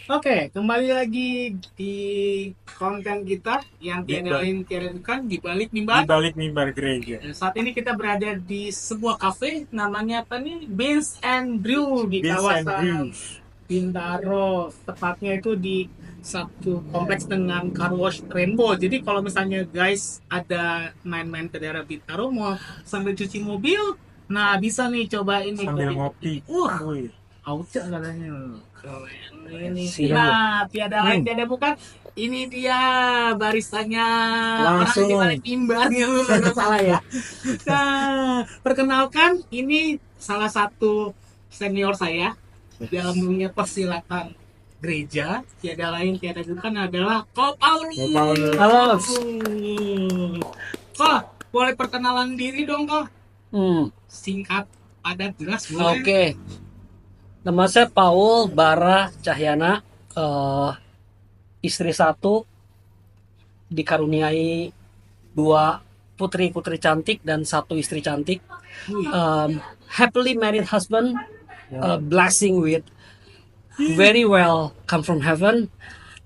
Oke, kembali lagi di konten kita yang Di, tiada ba- lain tiada bukan di balik di mimbar. balik mimbar gereja. Saat ini kita berada di sebuah kafe, namanya apa nih? Beans and Brew di Beans and kawasan Brews. Bintaro. Tepatnya itu di satu kompleks dengan car wash Rainbow. Jadi kalau misalnya guys ada main-main ke daerah Bintaro mau sambil cuci mobil, nah bisa nih coba ini Sambil kopi-kopi ngopi. ini. Wih, Auca katanya. Keren ini. siap. Nah, tiada lain Hmm, tiada bukan. Ini dia barisannya orang di balik langsung. mimbarnya lu nggak salah ya. Nah, perkenalkan ini salah satu senior saya dalam dunia persilatan gereja. Tiada lain tiada bukan adalah Ko Mau Paulus. Paulus. Halo. Kok boleh perkenalan diri dong kok? Hmm, Singkat, padat, jelas boleh. oke. Nama saya Paul Bara Cahyana. Eh, istri satu, dikaruniai dua putri-putri cantik dan satu istri cantik. Wih, Happily married husband, Ya. blessing with very well come from heaven.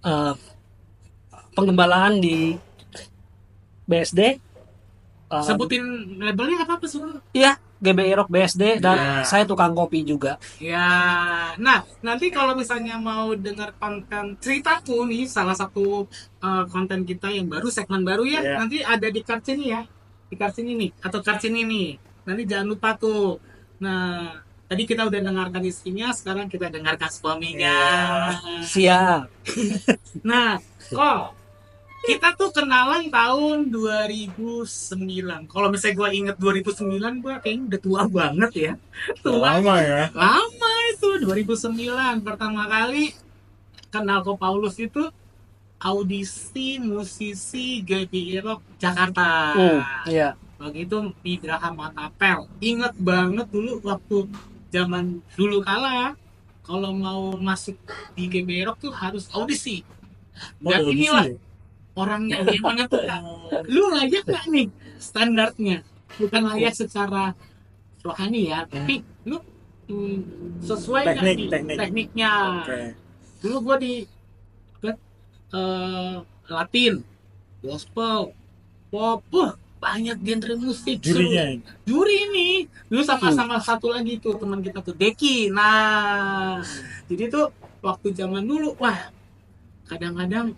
Eh, Penggembalaan di BSD. Um, sebutin labelnya apa apa sih? ya, GBI Rock BSD dan Ya. saya tukang kopi juga. Ya, nah nanti kalau misalnya mau dengar konten ceritaku nih, salah satu konten kita yang baru, segmen baru ya, Ya. nanti ada di card sini ya, di card sini nih, atau card sini nih. Nanti jangan lupa tuh. Nah, tadi kita udah dengarkan istrinya, sekarang kita dengarkan suaminya. Siap. Nah, kok kita tuh kenalan tahun 2009. Kalau misalnya gue inget 2009, gue kayaknya udah tua banget ya. Udah Tua. lama ya. Lama itu 2009 pertama kali kenal Ko Paulus itu audisi musisi GBI Rock Jakarta. Ya. Waktu itu di Geraha Matapel. Ingat banget dulu waktu zaman dulu kala kalau mau masuk di GBI Rock tuh harus audisi. Oh, Dan udah audisi inilah ya? orangnya gimana tuh. Lu layak nggak nih standarnya? Bukan layak secara rohani ya, tapi lu sesuai nggak Teknik, nih teknik. tekniknya. Oke. Dulu gue di kan, Latin, gospel, pop, banyak genre musik seru. Jurinya ini. Juri ini, dulu sama-sama satu lagi tuh teman kita tuh Deki. Nah, jadi tuh waktu zaman dulu, wah kadang-kadang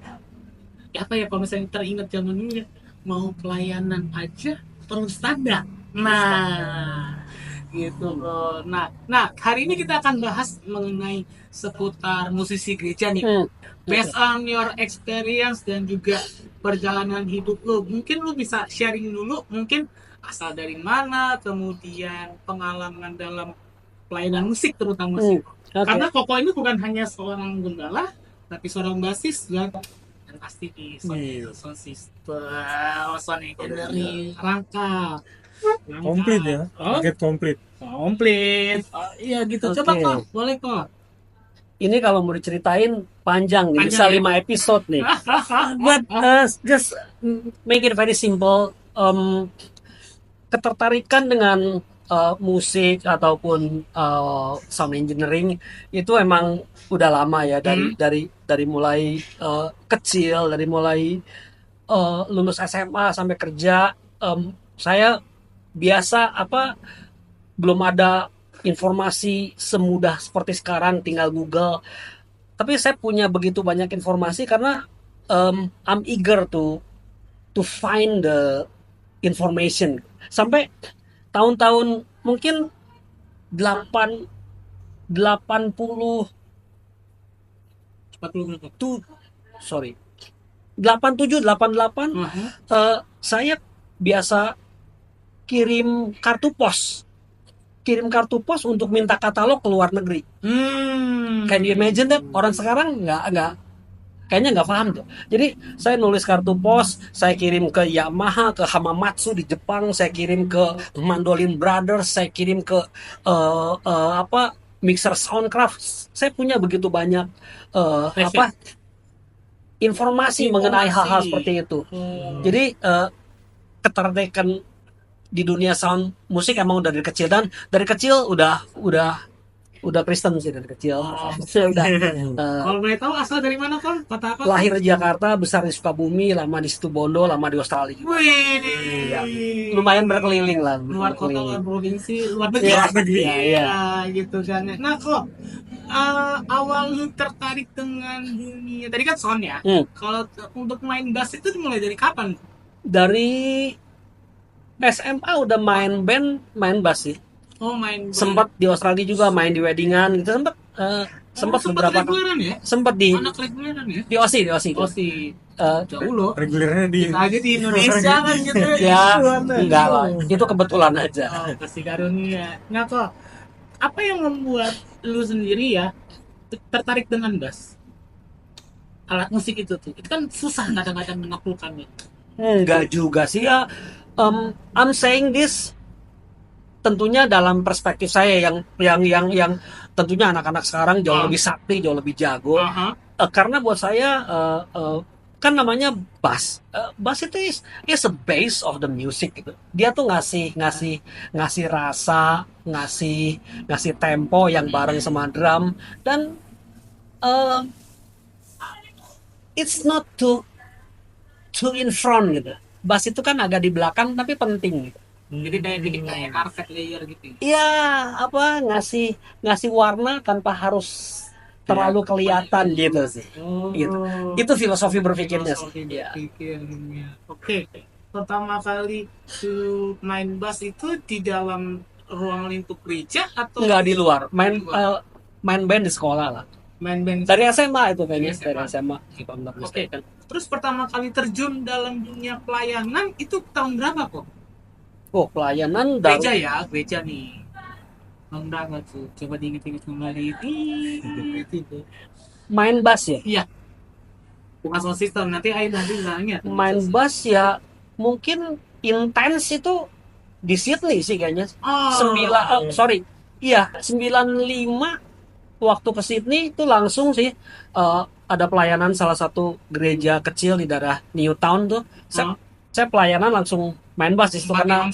apa ya kalau misalnya teringat zaman dulu ya mau pelayanan aja perlu standar. Nah, gitu loh. Nah, hari ini kita akan bahas mengenai seputar musisi gereja nih. Hmm. Based on your experience dan juga perjalanan hidup lo, mungkin lo bisa sharing dulu, mungkin asal dari mana, kemudian pengalaman dalam pelayanan musik terutama sih. Oke. Karena Koko ini bukan hanya seorang gembala, tapi seorang basis dan pasti di Iya. sound system, sound engineering, rangka. Komplit ya. Oh, Paket komplit. komplit. Oh, iya gitu. Coba Oke. kok, boleh kok. Ini kalau mau diceritain panjang nih, bisa Panjang ya. 5 episode nih. But just make it very simple. Ketertarikan dengan musik ataupun sound engineering itu emang udah lama ya, Hmm. dari mulai kecil, dari mulai lulus SMA sampai kerja. Saya biasa belum ada informasi semudah seperti sekarang tinggal Google, tapi saya punya begitu banyak informasi karena I'm eager to find the information sampai tahun-tahun mungkin 8 80 40 berapa? tuh, sorry, 87 88, Uh-huh. saya biasa kirim kartu pos untuk minta katalog ke luar negeri. Can you imagine that? Orang sekarang nggak kayaknya nggak paham tuh. Jadi saya nulis kartu pos, saya kirim ke Yamaha, ke Hamamatsu di Jepang, saya kirim ke Mandolin Brothers, saya kirim ke Mixer Soundcraft. Saya punya begitu banyak eh, apa informasi mengenai hal-hal seperti itu. Jadi ketertarikan di dunia sound musik emang udah dari kecil, dan dari kecil udah udah Kristen sih dari kecil. Oh. Saya udah Kalau boleh tahu asal dari mana Kon? Kota apa? lahir di Jakarta, besar di Sukabumi, lama di Situbondo, lama di Australia juga. Wih, Lumayan berkeliling lah. luar kota, luar berkeliling. provinsi, luar negeri. Iya, iya, iya. Gitu kan. Nah, kok awal lu tertarik dengan dunia tadi kan sound ya. Hmm. Kalau untuk main bass itu mulai dari kapan? Dari SMA udah main band, main bass sih. Oh, main bass. Sempat di Australia juga main di weddingan gitu, sempat beberapa kali. reguleran ya? Sempat di Anak reguleran ya? OSI. Oh sih, Eh, jauh loh. Regulernya di Kita aja di Indonesia kan gitu. ya enggak lah, itu kebetulan aja. Oh, kasih karunia. Nah, kok apa yang membuat lu sendiri ya tertarik dengan bass? Alat musik itu tuh. Itu kan susah kadang-kadang menaklukkannya. Enggak juga sih ya. I'm saying this tentunya dalam perspektif saya yang tentunya anak-anak sekarang jauh lebih sakti, jauh lebih jago. Aha. Karena buat saya kan namanya bass. Bass itu is a base of the music gitu. Dia tuh ngasih rasa, ngasih tempo yang bareng sama drum dan uh, it's not too in front gitu. Bass itu kan agak di belakang tapi penting gitu. Jadi kayak carpet layer gitu. Iya, apa ngasih warna tanpa harus terlalu kelihatan gitu sih. Oh, Gitu. Itu filosofi berpikirnya sih. Iya. Berpikirnya. Oke. Pertama kali lu main bass itu di dalam ruang lingkup gereja atau Enggak di luar, main band di sekolah lah. main band? Dari SMA itu kayaknya, Dari dari SMA. Kalau nggak Oke. mistaken. Terus pertama kali terjun dalam dunia pelayanan itu tahun berapa kok? Oh, pelayanan Gereja ya, gereja nih. Tahun berapa tuh? Coba diinget-inget kembali. Itu. main bass ya. Iya. Bukan sound system, nanti bilangnya. Main bass ya mungkin intens itu di Sydney sih kayaknya. Oh. 95 waktu ke Sydney itu langsung sih ada pelayanan salah satu gereja kecil di daerah Newtown tuh. Saya pelayanan langsung main bass di situ karena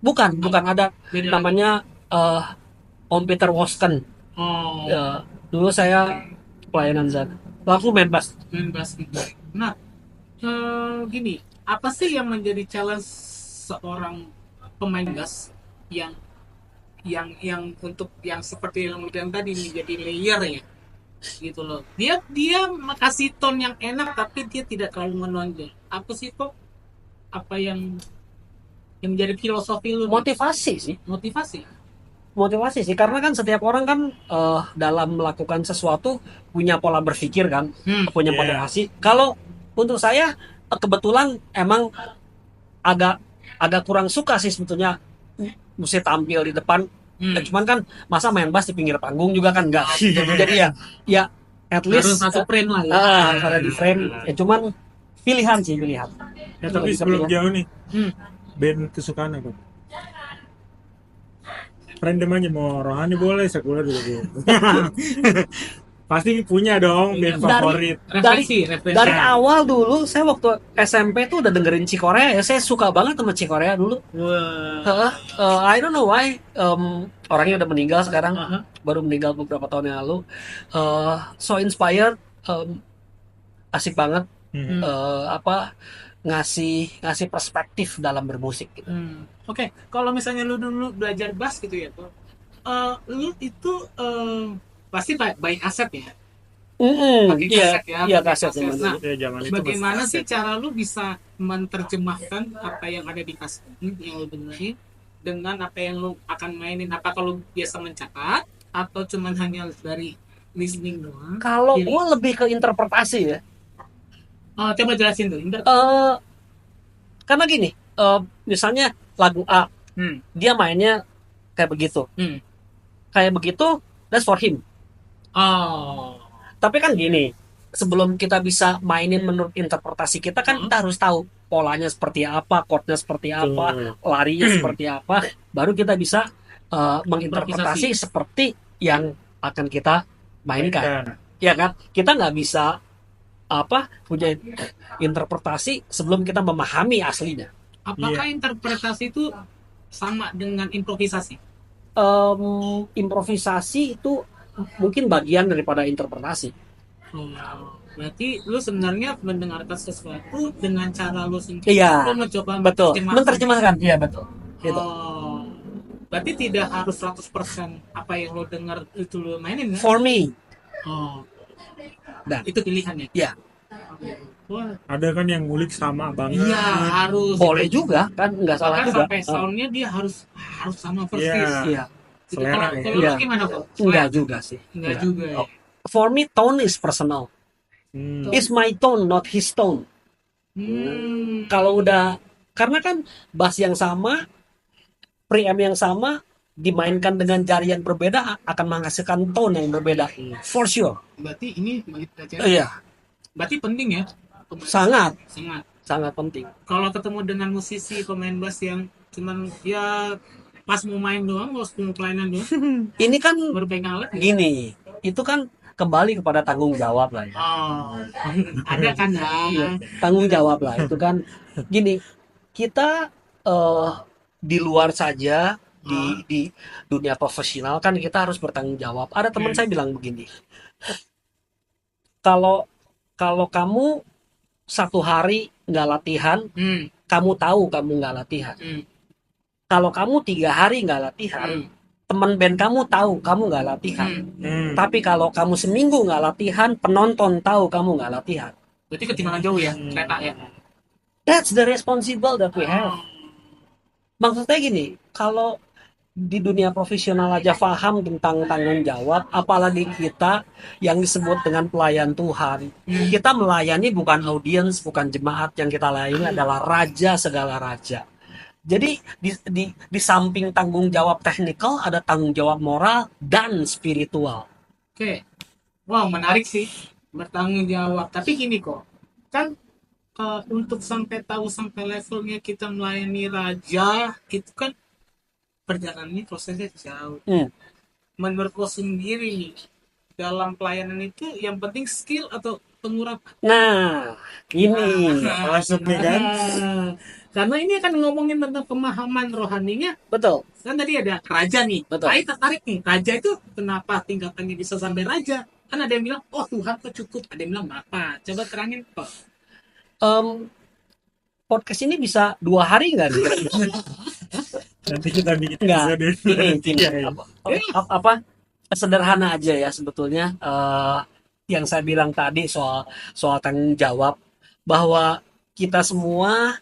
bukan ada Beda namanya Om Peter Wosken. Oh. Dulu saya pelayanan sana. Langsung main bass. Main bass gitu. Nah, gini, apa sih yang menjadi challenge seorang pemain bass yang untuk yang seperti yang bilang tadi menjadi layer ya, gitu loh. Dia kasih tone yang enak tapi dia tidak terlalu menonjol. Apa sih kok? Apa yang menjadi filosofi lu? Motivasi sih. Motivasi Sih karena kan setiap orang kan dalam melakukan sesuatu punya pola berpikir kan, punya Yeah. motivasi. Kalau untuk saya kebetulan emang agak kurang suka sih sebetulnya mesti tampil di depan. Cuman kan masa main bass di pinggir panggung juga kan enggak. Jadi ya at least harus masuk frame lah ya. harus ada di frame. Cuman pilihan. Ya, tapi sebelum jauh nih, Hmm. band kesukaan apa? Random aja, mau rohani boleh, sekuler juga boleh. Pasti punya dong band favorit. Refleksi. Dari awal dulu saya waktu SMP tuh udah dengerin Cikorea ya. Saya suka banget sama Cikorea dulu. Wah. I don't know why. Orangnya udah meninggal sekarang. Aha. Baru meninggal beberapa tahun yang lalu. So inspired. Asik banget. Ngasih perspektif dalam bermusik gitu. Oke, kalau misalnya lu dulu belajar bass gitu ya, tuh, lu itu pasti baik aset ya. Pakai kaset ya. Iya pakai kaset kaset. zaman Nah, dulu. Ya, zaman itu bagaimana masih sih kaset. cara lu bisa menerjemahkan apa yang ada di kaset yang lu dengerin dengan apa yang lu akan mainin? Apa kalau biasa mencatat atau cuman hanya dari listening doang? Kalau Jadi- gue lebih ke interpretasi ya. Coba jelasin tuh. Karena gini, misalnya lagu A, dia mainnya kayak begitu. Kayak begitu, that's for him. Oh. Tapi kan gini, sebelum kita bisa mainin menurut interpretasi kita kan kita harus tahu polanya seperti apa, chordnya seperti apa, larinya seperti apa, baru kita bisa menginterpretasi seperti yang akan kita mainkan. Ya kan? Kita nggak bisa punya interpretasi sebelum kita memahami aslinya. Apakah interpretasi itu sama dengan improvisasi? improvisasi itu mungkin bagian daripada interpretasi. Berarti lu sebenarnya mendengarkan sesuatu dengan cara lu sendiri. Iya, Lu mencoba betul. Menerjemahkan, iya betul. Gitu. Oh, berarti tidak harus 100% apa yang lo dengar itu lo mainin ya? For me, Oh, dan itu pilihannya. ya Wah, Ada kan yang ngulik sama banget. iya harus. boleh juga kan, nggak salah Bahkan juga. sampai soundnya dia harus sama persis. Iya. Iya, Gitu. Selera Kalau ya. kalau lu Iya. gimana kok? enggak juga sih. Enggak juga ya. Oh. For me, tone is personal. Hmm. It's my tone, not his tone. Kalau udah, karena kan bass yang sama, preamp yang sama, dimainkan dengan jari yang berbeda akan menghasilkan tone yang berbeda. For sure. Berarti ini Iya, berarti penting ya. sangat, Sangat. sangat penting. Kalau ketemu dengan musisi pemain bass yang cuman ya pas mau main doang, mau kelainan doang, Ini kan berpegang alat. gini, itu kan kembali kepada tanggung jawab lah ya. Oh, ada kan ya? Iya, tanggung jawab lah itu kan gini, kita di luar saja di dunia profesional kan kita harus bertanggung jawab. Ada teman saya bilang begini, kalau kalau kamu satu hari nggak latihan, Hmm, kamu tahu kamu nggak latihan. hmm, Kalau kamu 3 hari nggak latihan, hmm, teman band kamu tahu kamu nggak latihan. hmm. Tapi kalau kamu seminggu nggak latihan, penonton tahu kamu nggak latihan. Berarti ketimbangan jauh ya, kereta ya. That's the responsible that we have. Maksudnya gini, kalau di dunia profesional aja paham tentang tanggung jawab, apalagi kita yang disebut dengan pelayan Tuhan. Kita melayani bukan audiens, bukan jemaat, yang kita layani adalah raja segala raja. Jadi di samping tanggung jawab teknikal ada tanggung jawab moral dan spiritual. Oke, wow menarik sih, bertanggung jawab. Tapi gini kok, kan untuk sampai tahu sampai levelnya kita melayani raja, itu kan perjalanannya prosesnya jauh. Menurut lo sendiri nih, dalam pelayanan itu yang penting skill atau pengurapan? Nah, ini Masuk nih kan. Karena ini akan ngomongin tentang pemahaman rohaninya. betul. Kan tadi ada raja nih. Betul. Saya tertarik nih. Raja itu kenapa tingkatannya bisa sampai raja? Kan ada yang bilang, oh Tuhan kok cukup. Ada yang bilang apa? Coba terangin kok. Podcast ini bisa 2 hari nggak nih? Nanti kita bikin Nggak. episode. Ini apa sederhana aja ya sebetulnya. Yang saya bilang tadi soal tanggung jawab, bahwa kita semua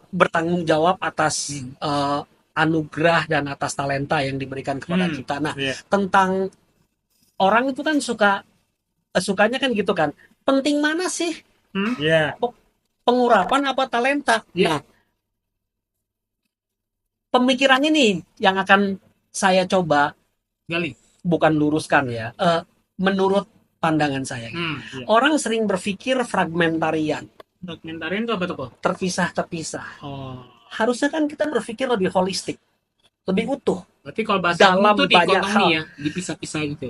bertanggung jawab atas anugerah dan atas talenta yang diberikan kepada kita. Nah, Iya. tentang orang itu kan sukanya kan gitu kan. Penting mana sih, Iya. pengurapan apa talenta? Iya. Nah, pemikiran ini yang akan saya coba Gali. bukan luruskan ya. Menurut pandangan saya, orang sering berpikir fragmentarian, Dokumentarian itu apa tuh kok? terpisah-terpisah. Oh. Harusnya kan kita berpikir lebih holistik, lebih utuh. Berarti kalau bahasa Dalam itu banyak dikotomi hal. ya, dipisah-pisah gitu.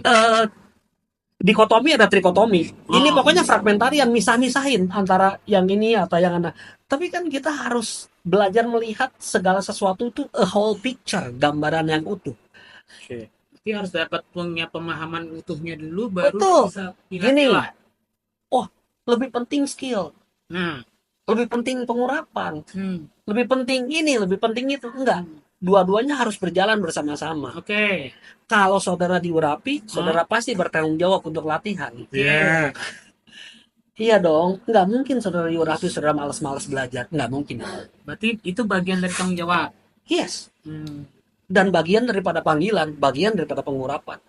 Dikotomi ada trikotomi. Ini Oh. pokoknya fragmentarian, misah-misahin antara yang ini atau yang ada. Tapi kan kita harus belajar melihat segala sesuatu itu a whole picture, gambaran yang utuh. Oke. Berarti harus dapat punya pemahaman utuhnya dulu baru Betul. bisa Gini, pilih-pilih. lebih penting skill, Nah, lebih penting pengurapan, hmm. lebih penting ini, lebih penting itu. Enggak. Dua-duanya harus berjalan bersama-sama. Oke. Kalau saudara diurapi, saudara pasti bertanggung jawab untuk latihan. Iya. Iya dong, nggak mungkin saudara diurapi, saudara malas-malas belajar. Nggak mungkin. Berarti itu bagian dari tanggung jawab. Yes. Hmm. Dan bagian daripada panggilan, bagian daripada pengurapan.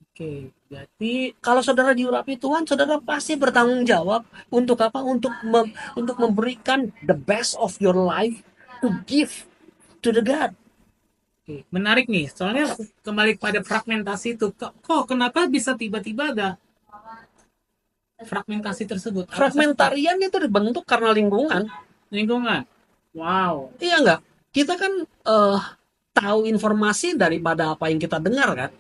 Oke. Berarti Kalau saudara diurapi Tuhan, saudara pasti bertanggung jawab untuk apa? Untuk memberikan the best of your life to give to the God. oke, menarik nih. Soalnya kembali pada fragmentasi itu. Kok kenapa bisa tiba-tiba ada fragmentasi tersebut? Apa Fragmentarian itu dibentuk karena lingkungan. lingkungan. Wow. Iya nggak? Kita kan tahu informasi daripada apa yang kita dengar kan?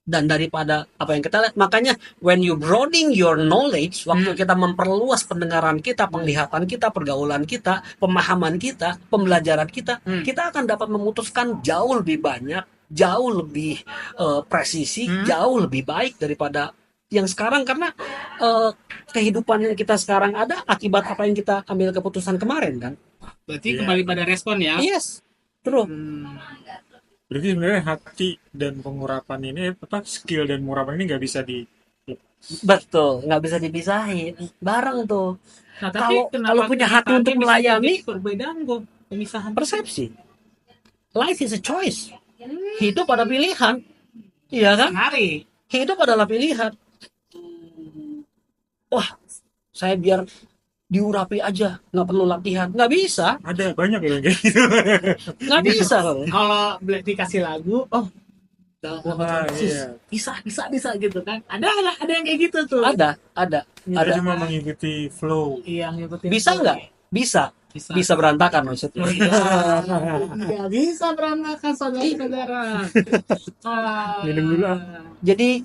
Dan daripada apa yang kita lihat. Makanya when you broadening your knowledge, waktu kita memperluas pendengaran kita, penglihatan kita, pergaulan kita, pemahaman kita, pembelajaran kita, kita akan dapat memutuskan jauh lebih banyak jauh lebih presisi, jauh lebih baik daripada yang sekarang, karena kehidupan yang kita sekarang ada akibat apa yang kita ambil keputusan kemarin kan. Berarti Iya. kembali pada respon ya. Yes, true. Berarti sebenarnya hati dan pengurapan ini, apa, skill dan pengurapan ini nggak bisa di. Betul, nggak bisa dipisahin bareng tuh. Nah, tapi Kalau punya hati kenyataannya untuk bisa melayani, terjadi perbedaan kok, pemisahan persepsi. Life is a choice. Hidup ada pilihan, iya kan? hari. Hidup adalah pilihan. Wah, saya biar diurapi aja, nggak perlu latihan. Nggak bisa, Ada banyak yang kayak gitu. nggak bisa. Kalau dikasih lagu, oh dalam Wah, khusus iya. bisa gitu kan. Ada yang kayak gitu tuh. Ada. Kita Ada. cuma mengikuti flow. Iya, ngikutin Bisa flow. nggak? Bisa berantakan maksudnya. Oh, iya. Nggak bisa berantakan saudara-saudara. Minum dulu, ah. Jadi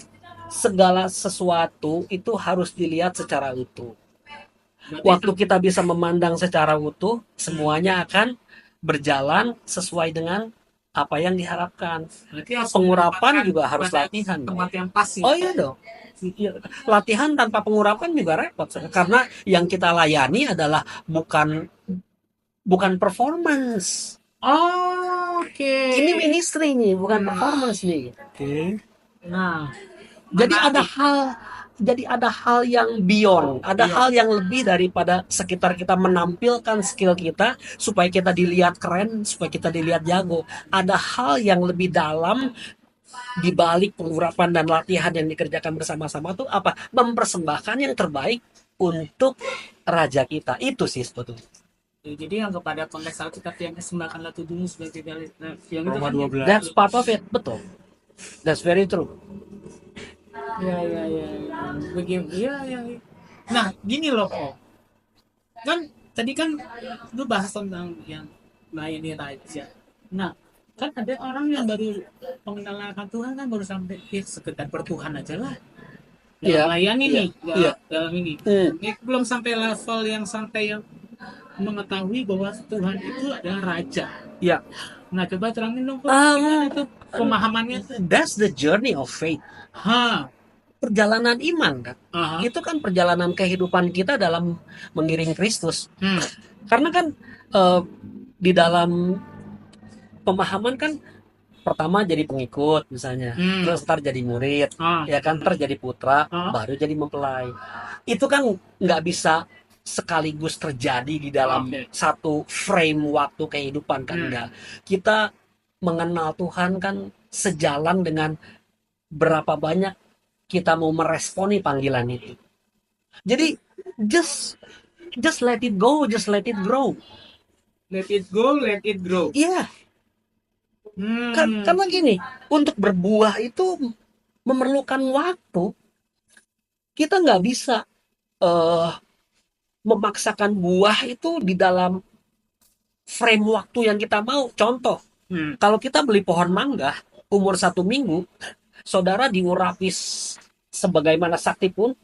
segala sesuatu itu harus dilihat secara utuh. Waktu kita bisa memandang secara utuh, semuanya akan berjalan sesuai dengan apa yang diharapkan. Berarti harus Pengurapan menempatkan juga harus pada latihan. tempat yang pas ya. Oh iya dong. Iya. Latihan tanpa pengurapan juga repot, karena yang kita layani adalah bukan performance. Oke. Ini ministry nih, bukan performance nih. Oke. Nah, Jadi menarik. ada hal yang beyond, ada Iya. hal yang lebih daripada sekitar kita menampilkan skill kita supaya kita dilihat keren, supaya kita dilihat jago. Ada hal yang lebih dalam di balik pengurapan dan latihan yang dikerjakan bersama-sama tuh apa? Mempersembahkan yang terbaik untuk raja kita. Itu sih sebetulnya. Jadi yang kepada konteks Alkitab yang kesembahkanlah tubuhmu sebagai yang itu Roma kan 12. That's part of it, betul. That's very true. ya. Begini, ya. Nah, gini loh kok. Kan tadi kan lu bahas tentang yang melayani raja. Nah, kan ada orang yang baru mengenal akan Tuhan kan baru sampai sekedar bertuhan aja lah. Dalam Iya. melayani Iya. nih, Iya. dalam ini. Ini belum sampai level yang sampai yang mengetahui bahwa Tuhan itu adalah raja. Iya. Nah, coba terangin dong kok. Gimana tuh pemahamannya tuh? That's the journey of faith. Perjalanan iman kan. Aha. Itu kan perjalanan kehidupan kita dalam mengiring Kristus. Hmm. Karena kan di dalam pemahaman kan pertama jadi pengikut misalnya, terus ntar jadi murid, ya kan, ntar jadi putra, baru jadi mempelai. Itu kan nggak bisa sekaligus terjadi di dalam satu frame waktu kehidupan kan, enggak. Kita mengenal Tuhan kan sejalan dengan berapa banyak kita mau meresponi panggilan itu. Jadi just let it go, just let it grow. Let it go, let it grow. Iya. Karena gini, untuk berbuah itu memerlukan waktu. Kita nggak bisa memaksakan buah itu di dalam frame waktu yang kita mau. Contoh, kalau kita beli pohon mangga umur 1 minggu, saudara diurapi sebagaimana sakti pun,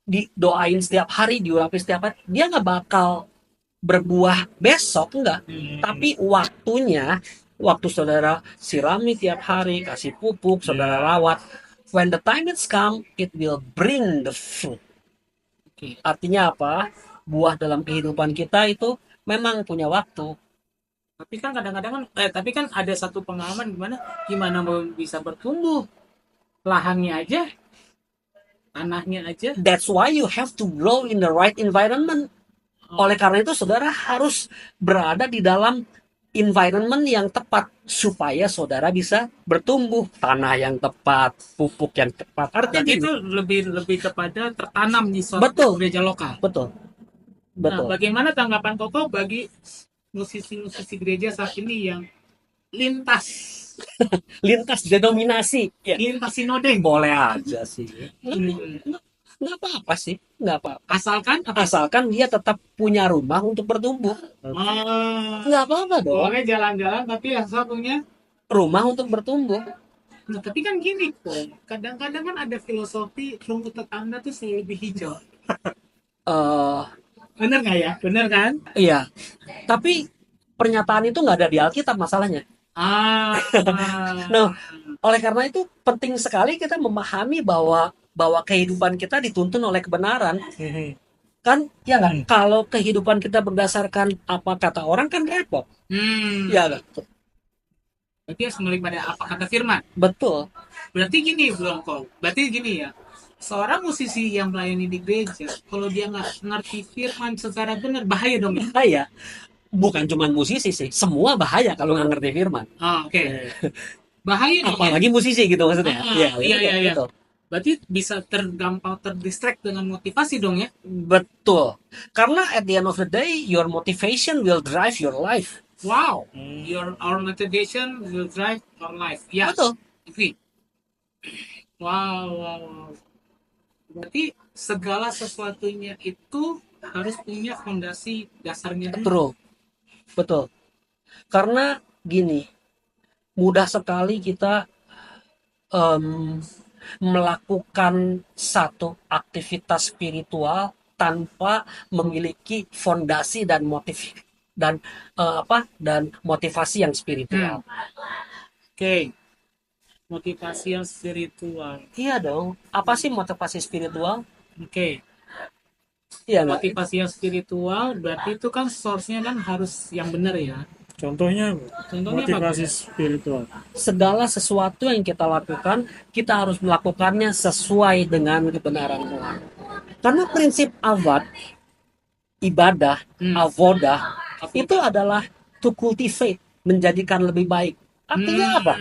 didoain setiap hari, diurapi setiap hari, dia nggak bakal berbuah besok, enggak. Tapi waktu saudara sirami tiap hari, kasih pupuk, saudara rawat, when the time is come, it will bring the fruit. Artinya apa? Buah dalam kehidupan kita itu memang punya waktu. Tapi kan kadang-kadang kan ada satu pengalaman gimana mau bisa bertumbuh, lahannya aja, tanahnya aja. That's why you have to grow in the right environment. Oleh karena itu saudara harus berada di dalam environment yang tepat supaya saudara bisa bertumbuh, tanah yang tepat, pupuk yang tepat. Artinya itu lebih kepada tertanam di suatu gereja lokal. Betul. Nah, bagaimana tanggapan Koko bagi musisi-musisi gereja saat ini yang lintas denominasi, lintas sinode? boleh aja sih. Nggak apa-apa sih, nggak apa-apa. Asalkan dia tetap punya rumah untuk bertumbuh. Nggak apa-apa dong. Boleh jalan-jalan tapi asal punya rumah untuk bertumbuh. Nah, tapi kan gini kok, kadang-kadang kan ada filosofi rumput tetangga tuh selalu lebih hijau. Bener nggak ya? Bener kan? Iya. Tapi pernyataan itu nggak ada di Alkitab masalahnya. Ah. Nah, oleh karena itu penting sekali kita memahami bahwa kehidupan kita dituntun oleh kebenaran. Kan ya kan, kalau kehidupan kita berdasarkan apa kata orang kan repot. Ya kan? Berarti harus kembali pada apa kata firman. Betul. Berarti gini, Bro. Berarti gini ya. Seorang musisi yang melayani di gereja, kalau dia nggak ngerti firman secara benar, bahaya dong ya. Bahaya. Bukan cuma musisi sih, semua bahaya kalau nggak ngerti firman. Oke. Bahaya dong ya. Apalagi musisi gitu maksudnya. Iya. Betul. Berarti bisa gampang terdistract dengan motivasi dong ya. Betul. Karena at the end of the day, your motivation will drive your life. Wow. Our motivation will drive our life. Ya. Betul. Agree. Wow. Berarti segala sesuatunya itu harus punya fondasi dasarnya dulu. Betul. Karena gini, mudah sekali kita melakukan satu aktivitas spiritual tanpa memiliki fondasi dan motivasi yang spiritual. Oke. Motivasi yang spiritual. Iya dong. Apa sih motivasi spiritual? Oke. Iya nggak? Motivasi yang spiritual berarti itu kan source-nya kan harus yang benar ya. Contohnya Contohnya motivasi apa? spiritual. Segala sesuatu yang kita lakukan, kita harus melakukannya sesuai dengan kebenaran Tuhan. Karena prinsip ibadah, avodah, itu adalah to cultivate, menjadikan lebih baik. Artinya apa?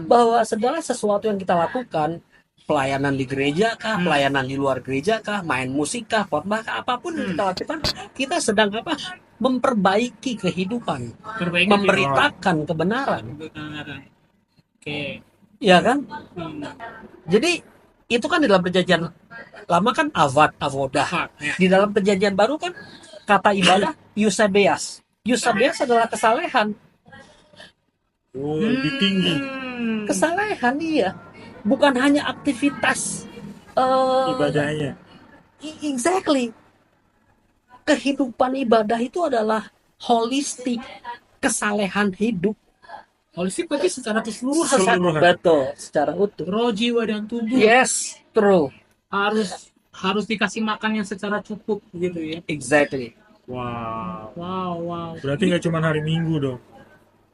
Bahwa segala sesuatu yang kita lakukan, pelayanan di gereja kah, pelayanan di luar gereja kah, main musik kah, khotbah kah, apapun yang kita lakukan, kita sedang apa? Memperbaiki kehidupan, memberitakan kebenaran. Oke. Ya kan? Jadi itu kan di dalam perjanjian lama kan avodah. Di dalam perjanjian baru kan kata ibadah eusebeas. Eusebeas adalah kesalehan. Lebih tinggi. Kesalehan iya. Bukan hanya aktivitas ibadahnya. Exactly. Kehidupan ibadah itu adalah holistik, kesalehan hidup. Holistik berarti secara keseluruhan. Betul, secara utuh. Roh, jiwa, dan tubuh. Yes, true. Harus dikasih makan yang secara cukup gitu ya. Exactly. Wow. Iya. Berarti nggak cuma hari Minggu dong.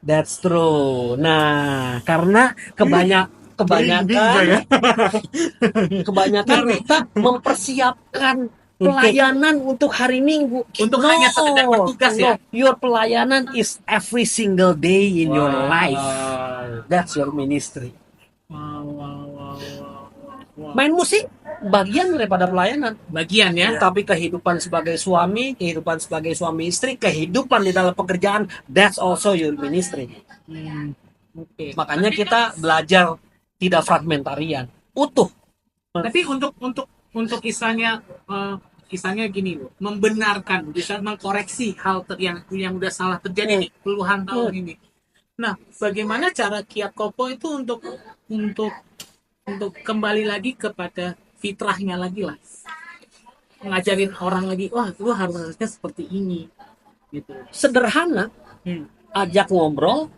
That's true. Nah, karena kebanyakan kita mempersiapkan pelayanan untuk hari Minggu. Untuk hanya sekedar bertugas ya. Your pelayanan is every single day in your life. That's your ministry. Wow. Main musik bagian daripada pelayanan. Bagian ya. Tapi kehidupan sebagai suami, kehidupan sebagai suami istri, kehidupan di dalam pekerjaan, that's also your ministry. Okay. Makanya kita belajar tidak fragmentarian, utuh. Tapi untuk kisahnya gini loh, membenarkan, bisa mengkoreksi hal yang udah salah terjadi nih puluhan tahun ini. Nah, bagaimana cara Kiat Kopo itu untuk kembali lagi kepada fitrahnya lagi lah, ngajarin orang lagi, wah lu harusnya seperti ini, gitu. Sederhana, ajak ngobrol,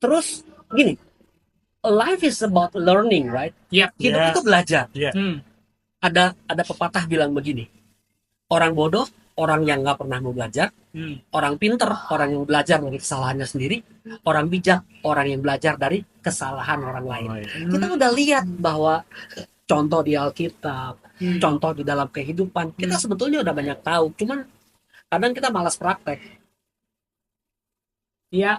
terus gini. Life is about learning, right? Hidup itu belajar. Ada pepatah bilang begini, orang bodoh, orang yang nggak pernah mau belajar, orang pinter, orang yang belajar dari kesalahannya sendiri, orang bijak, orang yang belajar dari kesalahan orang lain. Kita udah lihat bahwa contoh di Alkitab, contoh di dalam kehidupan, kita sebetulnya udah banyak tahu, cuman kadang kita malas praktek. Ya.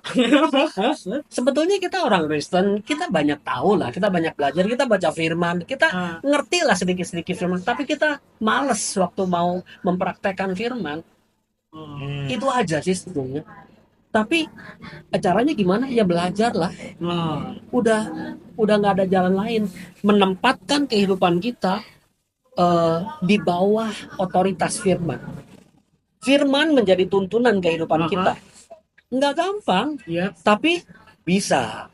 Sebetulnya kita orang Kristen, kita banyak tahu lah, kita banyak belajar, kita baca firman, kita ngerti lah sedikit-sedikit firman, tapi kita males waktu mau mempraktekkan firman. Itu aja sih sebetulnya. Tapi caranya gimana? Ya belajar lah. Udah nggak ada jalan lain. Menempatkan kehidupan kita di bawah otoritas firman. Firman menjadi tuntunan kehidupan kita. Nggak gampang, tapi bisa.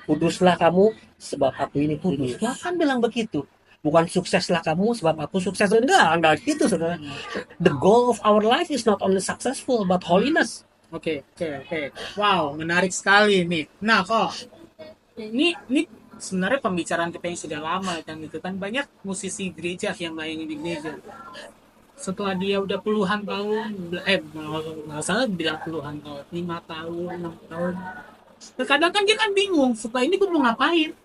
Kuduslah kamu sebab aku ini kudus. Ya kan bilang begitu. Bukan sukseslah kamu sebab aku sukses. Enggak gitu saudara. The goal of our life is not only successful but holiness. Oke, oke, oke. Wow, menarik sekali nih. Nah, kok ini sebenarnya pembicaraan kita yang sudah lama kan gitu kan, banyak musisi gereja yang main di gereja. Setelah dia udah puluhan tahun, nggak salah bilang puluhan tahun, 5 tahun, 6 tahun. Terkadang kan dia kan bingung, setelah ini gue mau ngapain?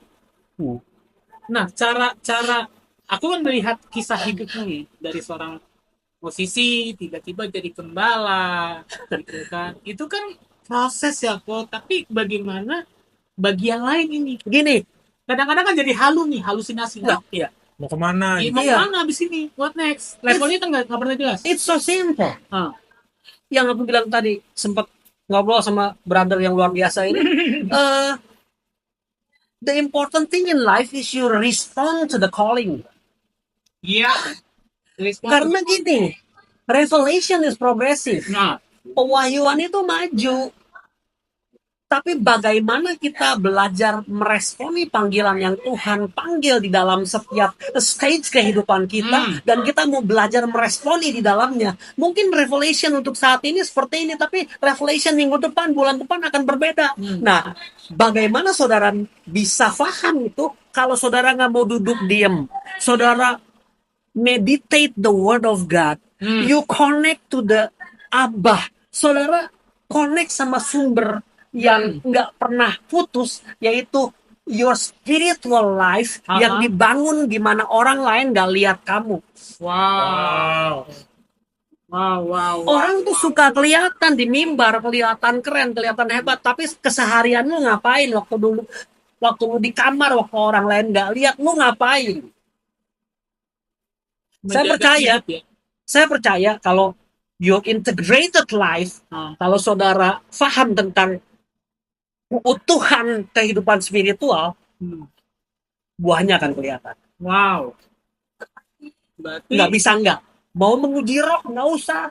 Hmm. Nah, cara aku kan melihat kisah hidup nih dari seorang musisi tiba-tiba jadi gembala, gitu kan. Itu kan proses ya kok. Tapi bagaimana bagi yang lain ini? Gini, Kadang-kadang kan jadi halu nih, halusinasi. enggak, Nah, iya. Mau kemana gitu. mau Iya. kemana abis ini? What next? Levelnya kan nggak pernah jelas. It's so simple. Ah. Yang aku bilang tadi, sempat ngobrol sama brother yang luar biasa ini. The important thing in life is you respond to the calling. Iya. Respon. Karena gini, revelation is progressive. Nah, Pewahyuan itu maju. Tapi bagaimana kita belajar meresponi panggilan yang Tuhan panggil di dalam setiap stage kehidupan kita, dan kita mau belajar meresponi di dalamnya. Mungkin revelation untuk saat ini seperti ini, tapi revelation minggu depan, bulan depan akan berbeda. Nah, bagaimana saudara bisa paham itu kalau saudara nggak mau duduk diem? Saudara meditate the word of God. You connect to the Abah. Saudara connect sama sumber yang nggak pernah putus, yaitu your spiritual life yang dibangun gimana orang lain nggak lihat kamu. wow. Orang tuh suka kelihatan di mimbar, kelihatan keren, kelihatan hebat, tapi keseharian lu ngapain waktu lu di kamar, waktu orang lain nggak lihat lu ngapain? Menjaga hidup ya. Saya percaya kalau your integrated life, kalau saudara paham tentang keutuhan kehidupan spiritual, buahnya akan kelihatan. Wow. Berarti Nggak bisa nggak. Mau menguji roh, nggak usah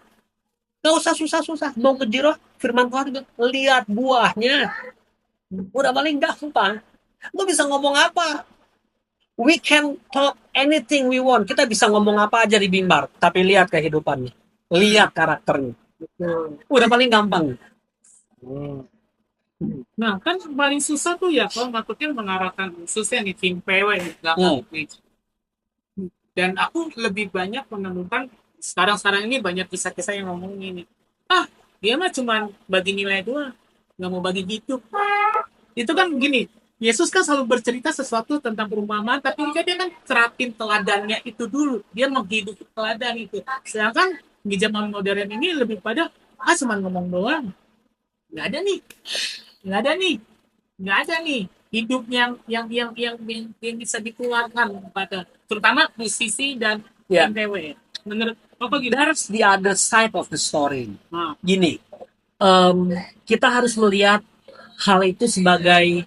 susah-susah. Mau menguji roh, firman Tuhan, lihat buahnya. Udah paling gampang. Lu bisa ngomong apa? We can talk anything we want. Kita bisa ngomong apa aja di mimbar, tapi lihat kehidupannya, lihat karakternya. Udah paling gampang. Nah, kan paling susah tuh ya kalau maksudnya mengarahkan khususnya nih tim PW nih, dan aku lebih banyak menemukan sekarang ini banyak kisah-kisah yang ngomong gini, dia mah cuma bagi nilai doang, nggak mau bagi hidup. Itu kan gini, Yesus kan selalu bercerita sesuatu tentang perumpamaan, tapi dia kan terapin teladannya itu dulu, dia menghidupi teladan itu. Sedangkan di zaman modern ini lebih pada cuma ngomong doang, nggak ada nih hidup yang bisa dikeluarkan pada terutama musisi dan MTW. Menurut apa gitu? There's the other side of the story. Gini, kita harus melihat hal itu sebagai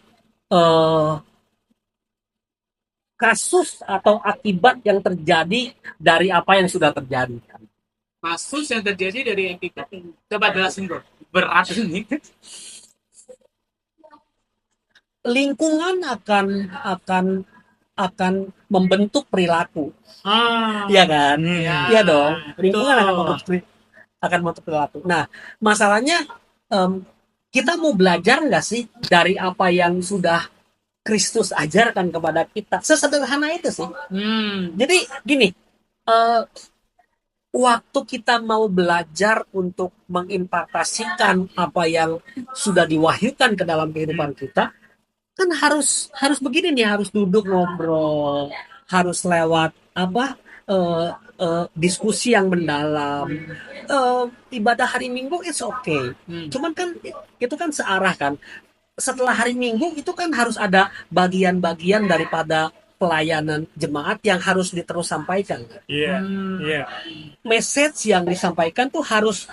kasus atau akibat yang terjadi dari apa yang sudah terjadi. Kasus yang terjadi dari akibat. Coba jelasin bro. Berat ini. Lingkungan akan membentuk perilaku. Iya kan? Iya dong. Lingkungan akan membentuk perilaku. Nah, masalahnya kita mau belajar nggak sih dari apa yang sudah Kristus ajarkan kepada kita? Sesederhana itu sih. Jadi gini, waktu kita mau belajar untuk mengimpartasikan apa yang sudah diwahyukan ke dalam kehidupan kita, kan harus begini nih, harus duduk ngobrol, harus lewat diskusi yang mendalam. Ibadah hari Minggu it's okay, cuman kan itu kan searah kan. Setelah hari Minggu itu kan harus ada bagian-bagian daripada pelayanan jemaat yang harus diterus sampaikan. Message yang disampaikan tuh harus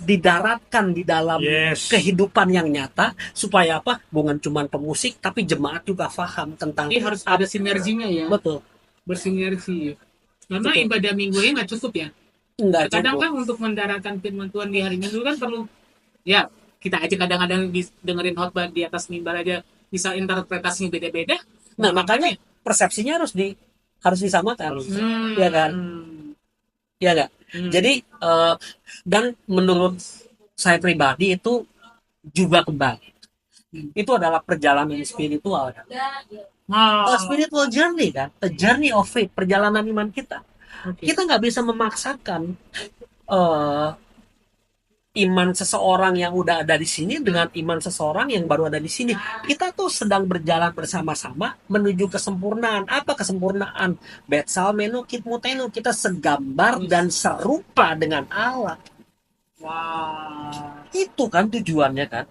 didaratkan di dalam kehidupan yang nyata, supaya apa? Bukan cuma pemusik, tapi jemaat juga paham tentang. Ini harus ada sinerginya ya. Betul. Bersinergi. Karena ibadah minggunya nggak cukup ya. Kadang kan untuk mendaratkan firman Tuhan di hari Minggu kan perlu ya, kita aja kadang-kadang dengerin khotbah di atas mimbar aja bisa interpretasinya beda-beda. Nah, makanya persepsinya harus disamakan. Ya kan? Ya nggak? Jadi dan menurut saya pribadi itu juga kembali. Itu adalah perjalanan spiritual kan. A spiritual journey kan, a journey of faith, perjalanan iman kita. Oke. Kita nggak bisa memaksakan eh, iman seseorang yang udah ada di sini dengan iman seseorang yang baru ada di sini. Kita tuh sedang berjalan bersama-sama menuju kesempurnaan. Apa kesempurnaan? Betsal menukit mutenu, kita segambar dan serupa dengan Allah. Wah. Itu kan tujuannya kan.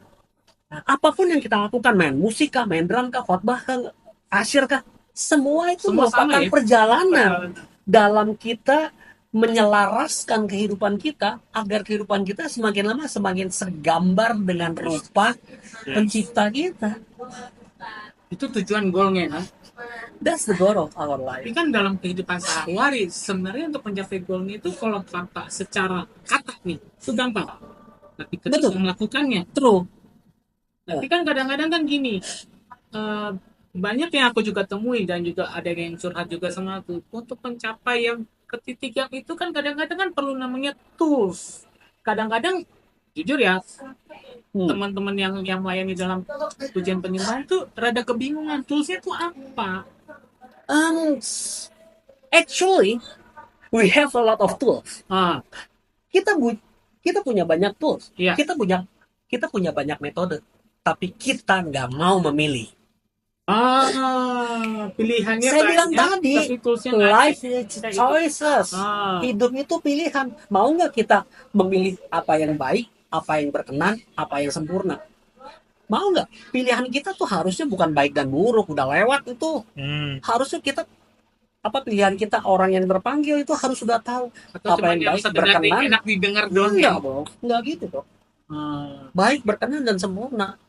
Nah, apapun yang kita lakukan, main musik kah, main drum kah, khotbah kah, asyir kah, semua itu Semua sama merupakan ya? perjalanan dalam kita menyelaraskan kehidupan kita agar kehidupan kita semakin lama semakin segambar dengan rupa pencipta kita. Itu tujuan goalnya kan. That's the goal of our Tapi life. kan dalam kehidupan sehari-hari sebenarnya untuk mencapai goalnya itu kalau kata secara kata nih itu gampang. Tapi ketika Betul. melakukannya, True. tapi kan kadang-kadang kan gini, banyak yang aku juga temui dan juga ada yang curhat juga sama aku untuk mencapai yang ke titik yang itu kan kadang-kadang kan perlu namanya tools. Kadang-kadang jujur ya teman-teman yang melayani dalam ujian penyembahan itu rada kebingungan toolsnya itu apa. Um, actually, we have a lot of tools. Ah, Kita kita punya banyak tools. iya. Kita punya banyak metode. Tapi kita nggak mau memilih. Pilihannya Saya bilang banyak, tadi, tapi toolsnya nggak life ada. is choices. Ah, Hidup itu pilihan. Mau nggak kita memilih apa yang baik, apa yang berkenan, apa yang sempurna? Mau nggak? Pilihan kita tuh harusnya bukan baik dan buruk, udah lewat itu. Harusnya kita apa pilihan kita orang yang terpanggil itu harus sudah tahu atau apa cuma yang yang baik, sekedar berkenan. enak didengar doang Iya, ya. dong. Nggak gitu dong. Ah, Baik, berkenan dan sempurna.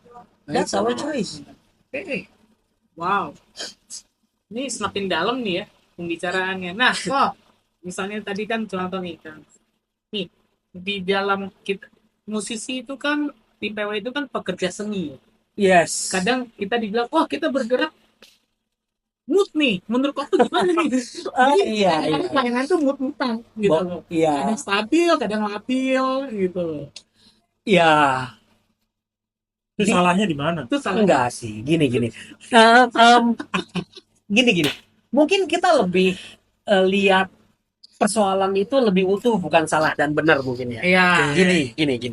That's our choice. wow. Ini semakin dalam nih ya pembicaraannya. Nah, misalnya tadi kan contoh nih kan. Nih, di dalam kita musisi itu kan di PW itu kan pekerja seni. Yes. Kadang kita dibilang, wah kita bergerak mood nih. Menurut kamu gimana nih? Iya, iya. Kadang pelayanan tuh mood-moodan gitu loh. Iya. Kadang stabil, kadang labil gitu loh. Iya. Itu salahnya di mana? Itu salah. Enggak sih, gini. Gini. Mungkin kita lebih lihat persoalan itu lebih utuh, bukan salah dan benar mungkin ya. Iya. Gini.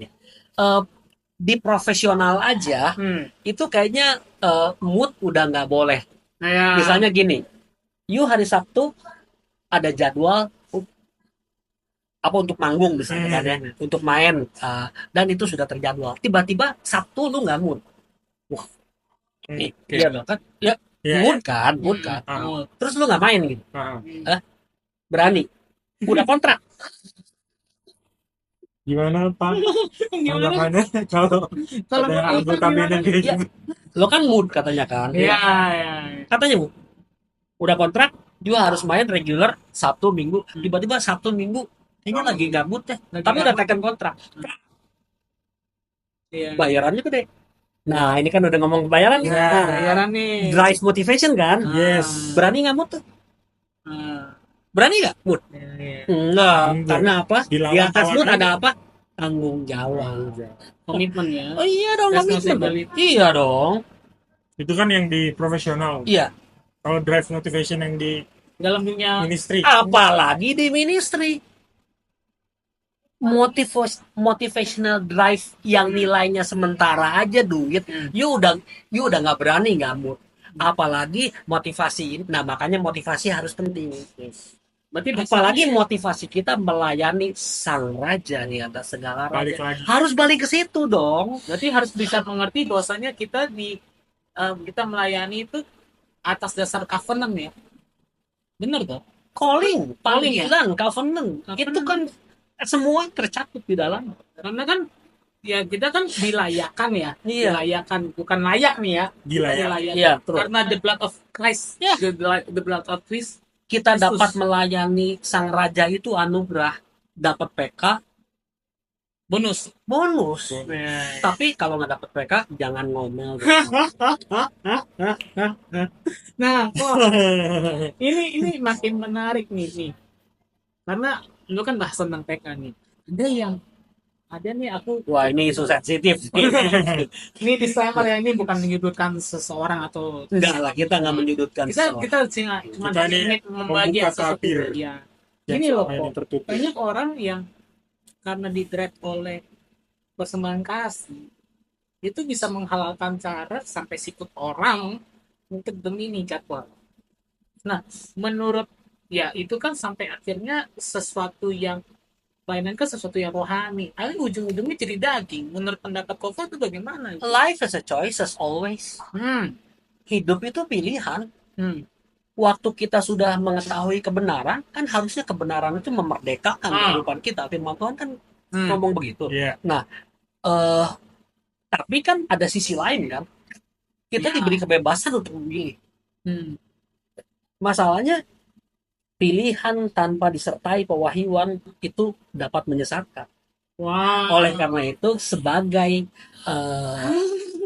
Di profesional aja, itu kayaknya mood udah nggak boleh. Nah, Misalnya gini, you hari Sabtu ada jadwal apa untuk manggung misalnya kan ya, untuk main dan itu sudah terjadwal. Tiba-tiba Sabtu lu nggak mood. Wah, iya dong kan? Ya, mood kan. Terus lu nggak main gitu. Berani. Udah kontrak. Gimana Pak? gimana? Tanggapannya kalau Kalau ada anggota beda kayak Ya, gitu? lo kan mood katanya kan. Iya. Katanya mood. Udah kontrak, juga harus main regular Sabtu Minggu. Tiba-tiba Sabtu Minggu ini lagi nggak mood ya. Tapi udah tekan kontrak. Iya. Bayarannya gede. Nah, ini kan udah ngomong bayaran. Ya, Nah, bayaran nih. drive motivation kan? Yes. Berani nggak mood tuh? Ah, Berani nggak mood? iya. Enggak. Karena apa? Dilawan Di atas mood tawanan. ada apa? Tanggung jawab. Komitmen ya. Oh iya dong, komitmen dong. Responsibility. Iya dong. Itu kan yang di profesional. Iya. Kalau drive motivation yang di Dalam dunia ministry. Apalagi di ministry. Motivational drive yang nilainya sementara aja duit, you udah nggak berani nggak mood. Apalagi motivasi ini. Nah, makanya motivasi harus penting. berarti Apalagi motivasi kita melayani sang raja di atas segala Balik raja. lagi. Harus balik ke situ dong. berarti harus bisa mengerti bahwasanya kita kita melayani itu atas dasar covenant ya. Benar toh? Calling, Calling ya? panggilan, covenant. Itu kan semua tercakup di dalam. Karena kan ya kita kan dilayakan ya. Iya. Dilayakan, bukan layak nih ya. Gila ya. Dilayakan. Iya, true. Karena the blood of Christ. Ya. The blood of Christ. Kita Kristus. dapat melayani sang raja itu anugerah, dapat PK, Bonus. bonus. Tapi kalau nggak dapat PK, jangan ngomel. Nah, ini makin menarik nih. Karena lu kan bahas tentang PK nih. Ada yang ada nih aku Wah, ini isu sensitif. ini disclaimer ya, ini bukan menyudutkan seseorang atau Enggak lah, kita nggak menyudutkan kita seseorang. kita cuma Kita ini ingin membagi membuka sesuatu tabir ya. yang Gini loh selama ini kok, tertutup. banyak orang yang karena di-drive oleh persembahan kasih itu bisa menghalalkan cara sampai sikut orang untuk demi nih jadwal. Nah, menurut ya itu kan sampai akhirnya sesuatu yang pelayanan kan sesuatu yang rohani. Akhirnya ujung-ujungnya jadi daging. Menurut pendapat Koko itu bagaimana? Life is a choice as always. Hmm, Hidup itu pilihan. hmm, Waktu kita sudah mengetahui kebenaran, kan harusnya kebenaran itu memerdekakan kehidupan kita. Firman Tuhan kan ngomong begitu. Iya. Nah, tapi kan ada sisi lain kan. Kita Ya. diberi kebebasan untuk memilih. hmm. Masalahnya pilihan tanpa disertai pewahyuan itu dapat menyesatkan. Wow. Oleh karena itu, sebagai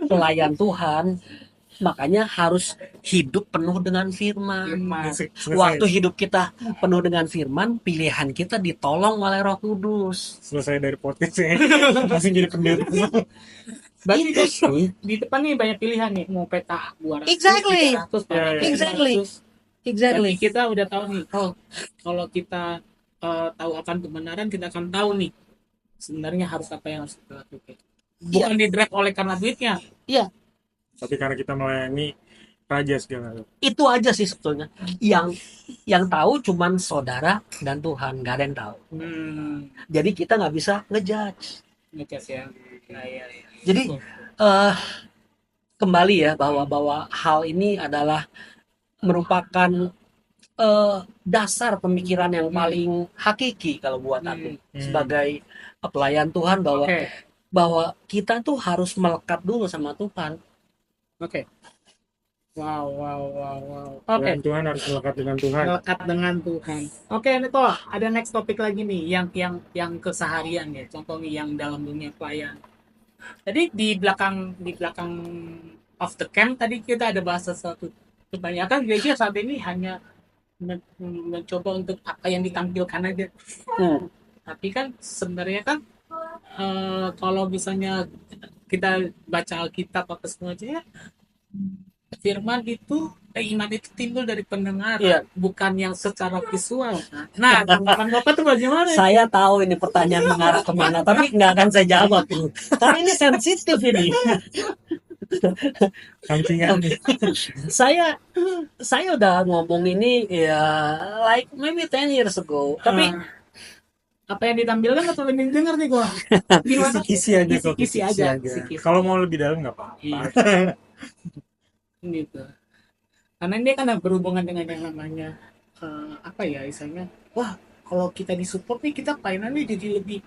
pelayan Tuhan, makanya harus hidup penuh dengan firman. Selesai. Waktu hidup kita penuh dengan firman, pilihan kita ditolong oleh Roh Kudus. Selesai dari podcast ya. Langsung jadi pendeta. Berarti Itu sih. di depan nih banyak pilihan nih, mau peta 200, Exactly. 300, Ya, ya. Exactly. 400. Exactly. Berarti kita udah tahu nih, oh kalau kita tahu akan kebenaran, kita akan tahu nih sebenarnya harus apa yang harus kita lakukan. Bukan di-drive oleh karena duitnya. Iya, Tapi karena kita melayani raja segala. itu aja sih sebetulnya. Yang tahu cuman saudara dan Tuhan, nggak ada yang tahu. Jadi kita nggak bisa ngejudge. Ngecas ya. Nah, iya. Jadi kembali ya bahwa hal ini adalah merupakan dasar pemikiran yang paling hakiki kalau buat aku sebagai pelayan Tuhan, Oke. bahwa kita tuh harus melekat dulu sama Tuhan. Oke. Wow. Oke. Dan Tuhan harus melekat dengan Tuhan. Melekat dengan Tuhan. Oke, Niko, ada next topik lagi nih yang keseharian ya. Contoh nih yang dalam dunia pelayan. Tadi di belakang of the camp tadi kita ada bahas sesuatu. Kebanyakan gereja saat ini hanya mencoba untuk apa yang ditampilkan aja. Tapi kan sebenarnya kan kalau misalnya kita baca Alkitab apa semuanya, firman itu iman itu timbul dari pendengaran, Iya. bukan yang secara visual. Nah, tanggapan Bapak tuh bagaimana? Saya tahu ini pertanyaan mengarah kemana, tapi nggak akan saya jawab ini. Karena ini sensitif ini. Pancingan. Saya udah ngomong ini ya like maybe 10 years ago. Tapi apa yang ditampilkan atau yang didengar nih gua? Gimana? Kisi aja kok. Kisi aja. Kisi. Kalau mau lebih dalam nggak apa-apa. Iya. Gitu. Karena dia kan berhubungan dengan yang namanya apa ya istilahnya, wah kalau kita disupport nih kita pelayanannya jadi lebih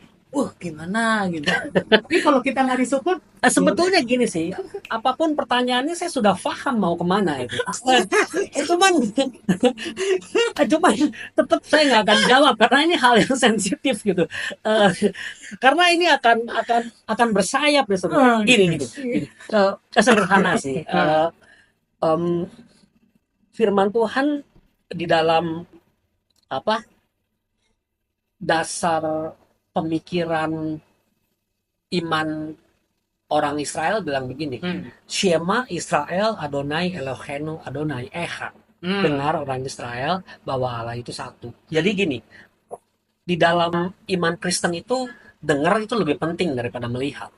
gimana gitu. Tapi kalau kita nggak disupport, sebetulnya gini sih, apapun pertanyaannya saya sudah paham mau kemana itu. Cuman tetap saya nggak akan jawab karena ini hal yang sensitif gitu. Karena ini akan bersayap ya sebenarnya. Gini. Sederhana sih. Firman Tuhan di dalam dasar pemikiran iman orang Israel bilang begini, Shema Israel Adonai Eloheinu Adonai Echad. Dengar orang Israel bahwa Allah itu satu. Jadi gini, di dalam iman Kristen itu dengar itu lebih penting daripada melihat.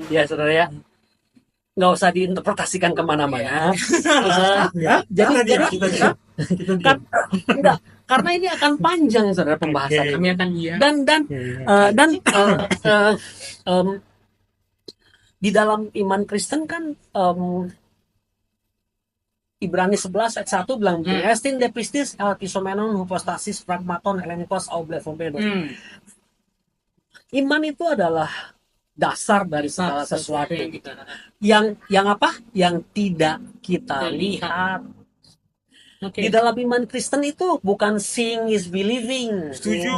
Ya saudara ya, nggak usah diinterpretasikan kemana-mana. Jadi kan enggak, karena ini akan panjang saudara pembahasan. kami akan Dan di dalam iman Kristen kan Ibrani 11 ayat 1 bilang Estin de pistis tisomenon hypostasis pragmaton elenikos aublefomenon. Iman itu adalah dasar dari segala sesuatu yang apa? Yang tidak kita lihat. Di dalam iman Kristen itu bukan seeing is believing. Setuju.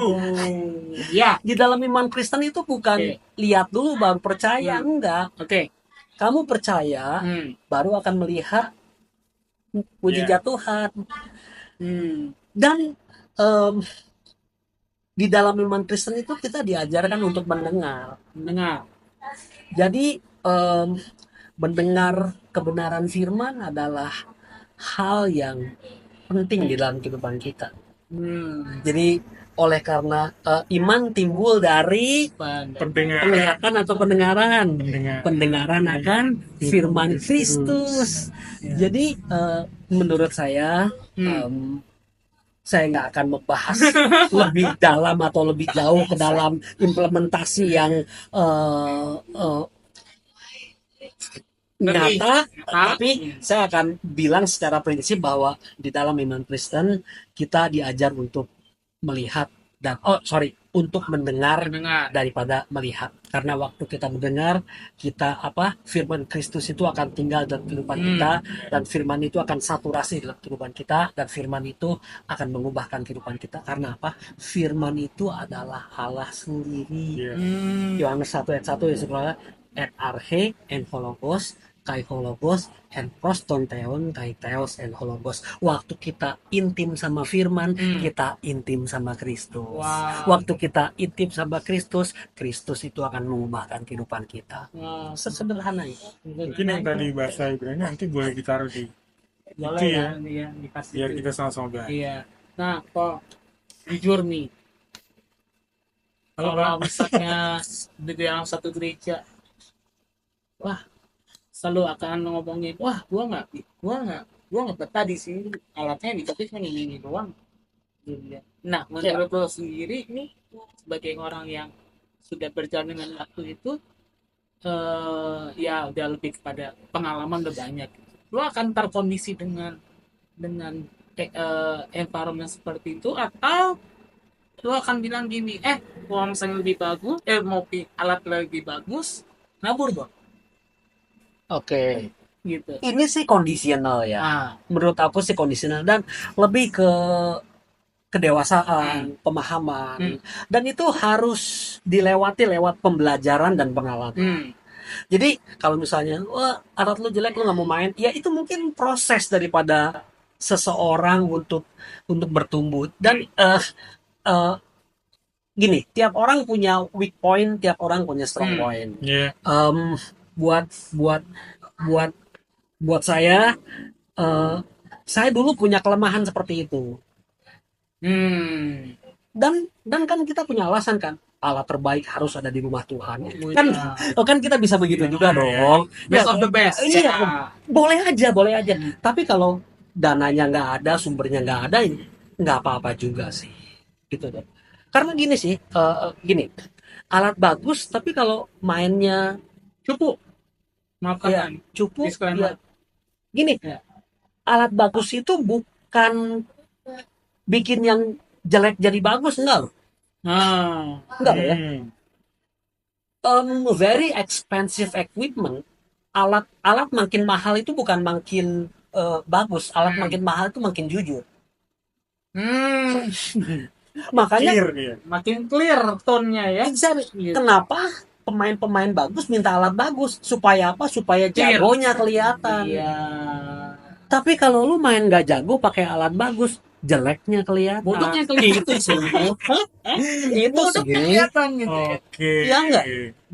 Ya. Di dalam iman Kristen itu bukan lihat dulu baru percaya, enggak. Kamu percaya baru akan melihat mujizat Tuhan. Dan di dalam iman Kristen itu kita diajarkan untuk mendengar. Jadi mendengar kebenaran firman adalah hal yang penting di dalam kehidupan kita. Jadi oleh karena iman timbul dari Pendengar. penglihatan atau pendengaran, Pendengar. pendengaran akan firman Kristus. Jadi menurut saya saya nggak akan membahas lebih dalam atau lebih jauh ke dalam implementasi yang nyata, tapi saya akan bilang secara prinsip bahwa di dalam iman Kristen kita diajar untuk melihat dan untuk mendengar daripada melihat, karena waktu kita mendengar kita firman Kristus itu akan tinggal dalam kehidupan kita, dan firman itu akan saturasi dalam kehidupan kita, dan firman itu akan mengubahkan kehidupan kita. Karena firman itu adalah Allah sendiri. Yohanes 1 ayat 1 ya sebenarnya, et arche en hologos kai hologos and proston theon kai theos and hologos. Waktu kita intim sama firman, kita intim sama Kristus. Waktu kita intim sama Kristus, Kristus itu akan mengubahkan kehidupan kita. Sesederhana itu. Mungkin yang tadi bahasa Ibrani nanti boleh ditaruh di boleh itu ya, dikasih biar kita sama-sama belajar. Iya. Nah, kok jujur nih, Halo, kalau Pak. misalnya di dalam satu gereja, wah, selalu akan ngomongin, wah, gua nggak betah di sini, alatnya dikasih cuma ini doang. Nah, menurut lo sendiri nih, sebagai orang yang sudah berjalan dengan waktu itu, ya udah lebih kepada pengalaman udah banyak. Lo akan terkondisi dengan environment seperti itu, atau lo akan bilang gini, kalau misalnya lebih bagus, mau alat lebih bagus, nabur dong. Oke. Gitu. Ini sih kondisional ya. Menurut aku sih kondisional, dan lebih ke kedewasaan, pemahaman, dan itu harus dilewati lewat pembelajaran dan pengalaman. Jadi kalau misalnya, wah, alat lu jelek, lu nggak mau main, ya itu mungkin proses daripada seseorang untuk bertumbuh. Dan gini, tiap orang punya weak point, tiap orang punya strong point. Buat saya dulu punya kelemahan seperti itu. Dan kan kita punya alasan kan, alat terbaik harus ada di rumah Tuhan. Kan kita bisa begitu juga dong. Best of the best. Iya, boleh aja. Tapi kalau dananya nggak ada, sumbernya nggak ada, nggak apa-apa juga sih. Gitu deh. Karena gini sih, alat bagus, tapi kalau mainnya cupu, ya, gini, alat bagus itu bukan bikin yang jelek jadi bagus, enggak loh. Enggak loh ya. Very expensive equipment, alat makin mahal itu bukan makin bagus, alat makin mahal itu makin jujur. Makanya makin clear tone-nya ya. Kenapa pemain-pemain bagus minta alat bagus? Supaya apa? Supaya jagonya kelihatan. Tapi kalau lu main gak jago pakai alat bagus, jeleknya kelihatan. Bodohnya kelihatan. Itu sih. Kelihatan gitu. Iya enggak?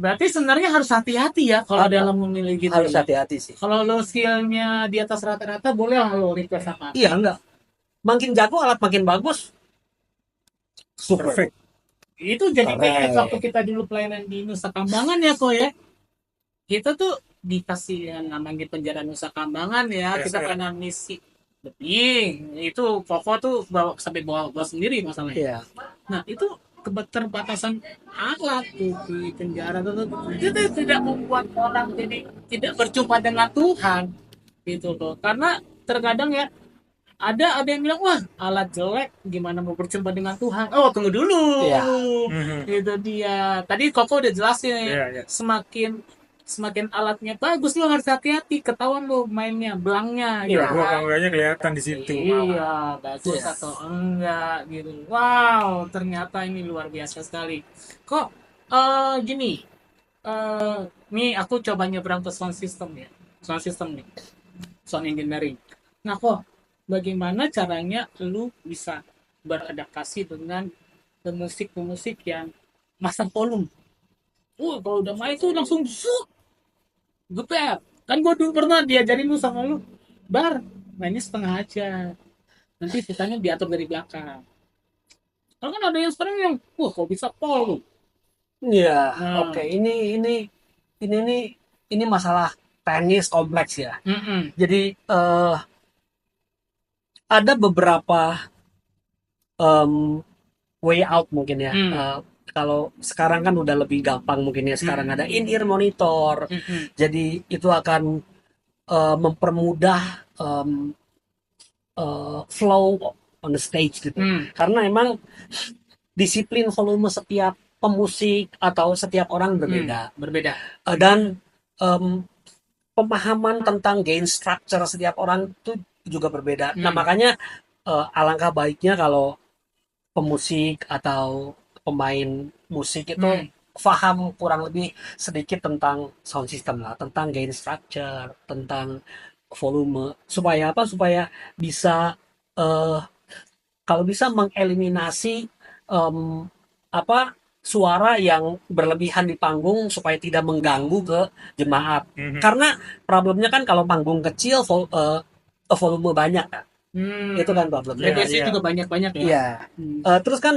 Berarti sebenarnya harus hati-hati ya kalau dalam memilih gitu. Harus hati-hati sih. Kalau lo skillnya di atas rata-rata, boleh lah lo request apa? Iya, enggak. Makin jago alat makin bagus. Perfect. Itu jadi kayak waktu kita dulu pelayanan di Nusa Kambangan ya kok ya. Kita tuh dikasih yang namanya penjara Nusa Kambangan ya. Kita pernah misi lebih. Itu pokok tuh sampai bawa sendiri masalahnya. Iya. Nah itu keterbatasan alat tuh di penjara tuh itu tidak membuat orang jadi tidak berjumpa dengan Tuhan gitu loh. Karena terkadang ya ada yang bilang, wah alat jelek gimana mau berjumpa dengan Tuhan. Oh tunggu dulu. Itu dia. Tadi Koko udah jelasin ya. Semakin alatnya bagus, lo harus hati-hati, ketahuan lo mainnya, belangnya. Iya, enggaknya kelihatan di situ. Iya, bagus atau enggak gitu. Wow, ternyata ini luar biasa sekali. Kok gini, nih aku coba nyebrang ke sound system nih, sound engineering. Nah kok, bagaimana caranya lu bisa beradaptasi dengan pemusik yang masang volume. Kalau udah main tuh langsung zuk, geper. Kan gue dulu pernah diajarin lu sama lu, bar mainnya setengah aja. Nanti sisanya diatur dari belakang. Kalau kan ada yang sekarang yang, kok bisa pol lu. Iya, Nah, oke. Ini nih ini masalah teknis kompleks ya. mm-mm. Jadi ada beberapa em, way out mungkin ya. Mm, Kalau sekarang kan udah lebih gampang mungkin ya. Sekarang ada mm, in-ear monitor. mm-mm. Jadi itu akan mempermudah em, flow on the stage gitu. Mm, Karena emang disiplin volume setiap pemusik atau setiap orang berbeda. berbeda. Dan em, pemahaman tentang gain structure setiap orang itu juga berbeda. Nah, Mm, makanya alangkah baiknya kalau pemusik atau pemain musik itu mm, paham kurang lebih sedikit tentang sound system lah, tentang gain structure, tentang volume, supaya apa? Supaya bisa eh, kalau bisa mengeliminasi em, apa suara yang berlebihan di panggung supaya tidak mengganggu ke jemaat. Mhm. Karena problemnya kan kalau panggung kecil volume banyak kan. Itu kan problemnya. Iya, Frekuensi iya. juga banyak-banyak ya. Iya. Hmm. Terus kan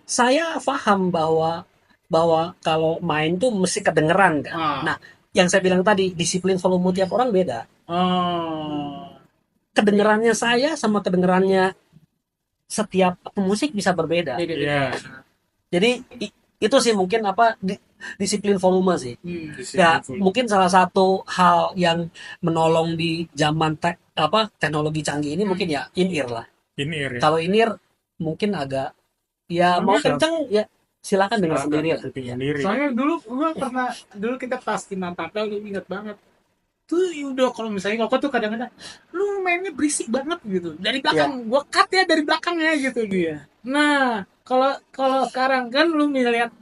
saya paham bahwa bahwa kalau main tuh mesti kedengeran kan. Ah. Nah, yang saya bilang tadi disiplin volume tiap orang beda. Oh. Kedengerannya saya sama kedengerannya setiap pemusik bisa berbeda. Beda-beda. Iya. Jadi itu sih mungkin apa disiplin volume sih. Hmm. Ya, Disiplin. mungkin salah satu hal yang menolong di zaman teknologi canggih ini mungkin ya in-ear lah. In-ear ya. Kalau in-ear mungkin agak ya mau Bisa. kenceng ya silakan dengar Silakan, sendiri lah. kuping Ya. sendiri. Soalnya dulu kita pas di Mantapel, lu ingat banget. Tuh udah kalau misalnya kok tuh kadang-kadang lu mainnya berisik banget gitu. Dari belakang gua cut ya dari belakangnya gitu dia. Nah, kalau kalau sekarang kan lu melihat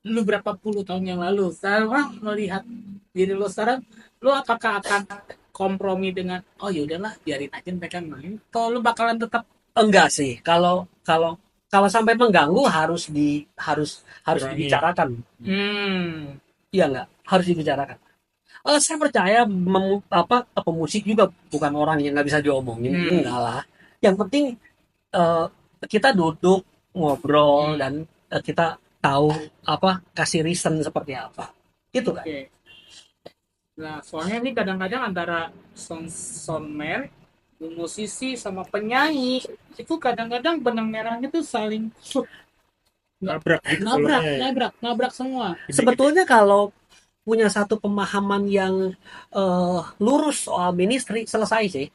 lu berapa puluh tahun yang lalu, sekarang melihat diri lu sekarang, lu apakah akan kompromi dengan oh ya udahlah biarin aja mereka main atau lu bakalan tetap Enggak sih. Kalau kalau kalau sampai mengganggu harus Kurangi. dibicarakan. Iya enggak? Harus dibicarakan. Saya percaya pemusik juga bukan orang yang nggak bisa diomongin. Enggak lah. Yang penting eh, kita duduk ngobrol dan kita tahu kasih reason seperti apa. Itu kan. Oke. Nah, soalnya ini kadang-kadang antara soundman, musisi sama penyanyi itu kadang-kadang benang merahnya tuh saling Nabrak gitu nabrak, bolanya ya. nabrak semua. Sebetulnya kalau punya satu pemahaman yang lurus soal ministry selesai sih.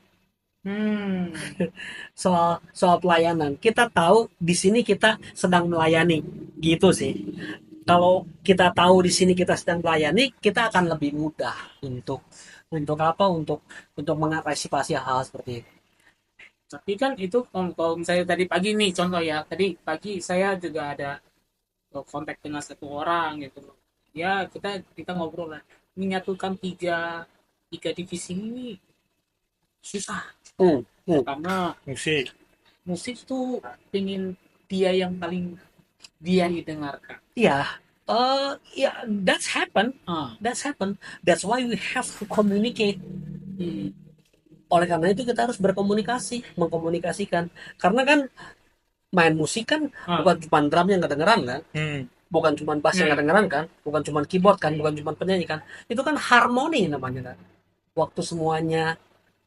Soal pelayanan. Kita tahu di sini kita sedang melayani, gitu sih. Kalau kita tahu di sini kita sedang melayani, kita akan lebih mudah untuk apa? Untuk mengantisipasi hal seperti itu. Tapi kan itu kalau misalnya tadi pagi nih contoh ya, tadi pagi saya juga ada kontak dengan satu orang gitu. Ya kita ngobrol lah. Menyatukan tiga divisi ini susah Hmm, hmm. karena Musik. musik tuh pengen dia yang paling dia didengarkan. Yeah, yeah, that's happen. Ah, That's happen. That's why we have to communicate. hmm, Oleh karena itu kita harus berkomunikasi, mengkomunikasikan. Karena kan main musik kan bukan cuma drum yang kedengeran kan, bukan cuma bass yang kedengeran kan, bukan cuma keyboard kan, bukan cuma penyanyi kan. Itu kan harmoni namanya kan. Waktu semuanya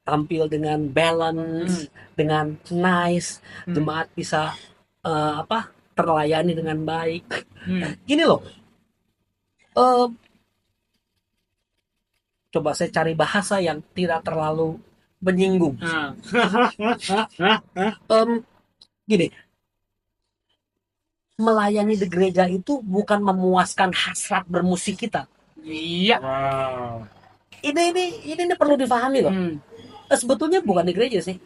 tampil dengan balance, dengan nice, jemaat bisa terlayani dengan baik. Gini loh, coba saya cari bahasa yang tidak terlalu menyinggung. Gini, melayani di gereja itu bukan memuaskan hasrat bermusik kita. iya. Wow. Ini perlu dipahami loh. Sebetulnya bukan di gereja sih.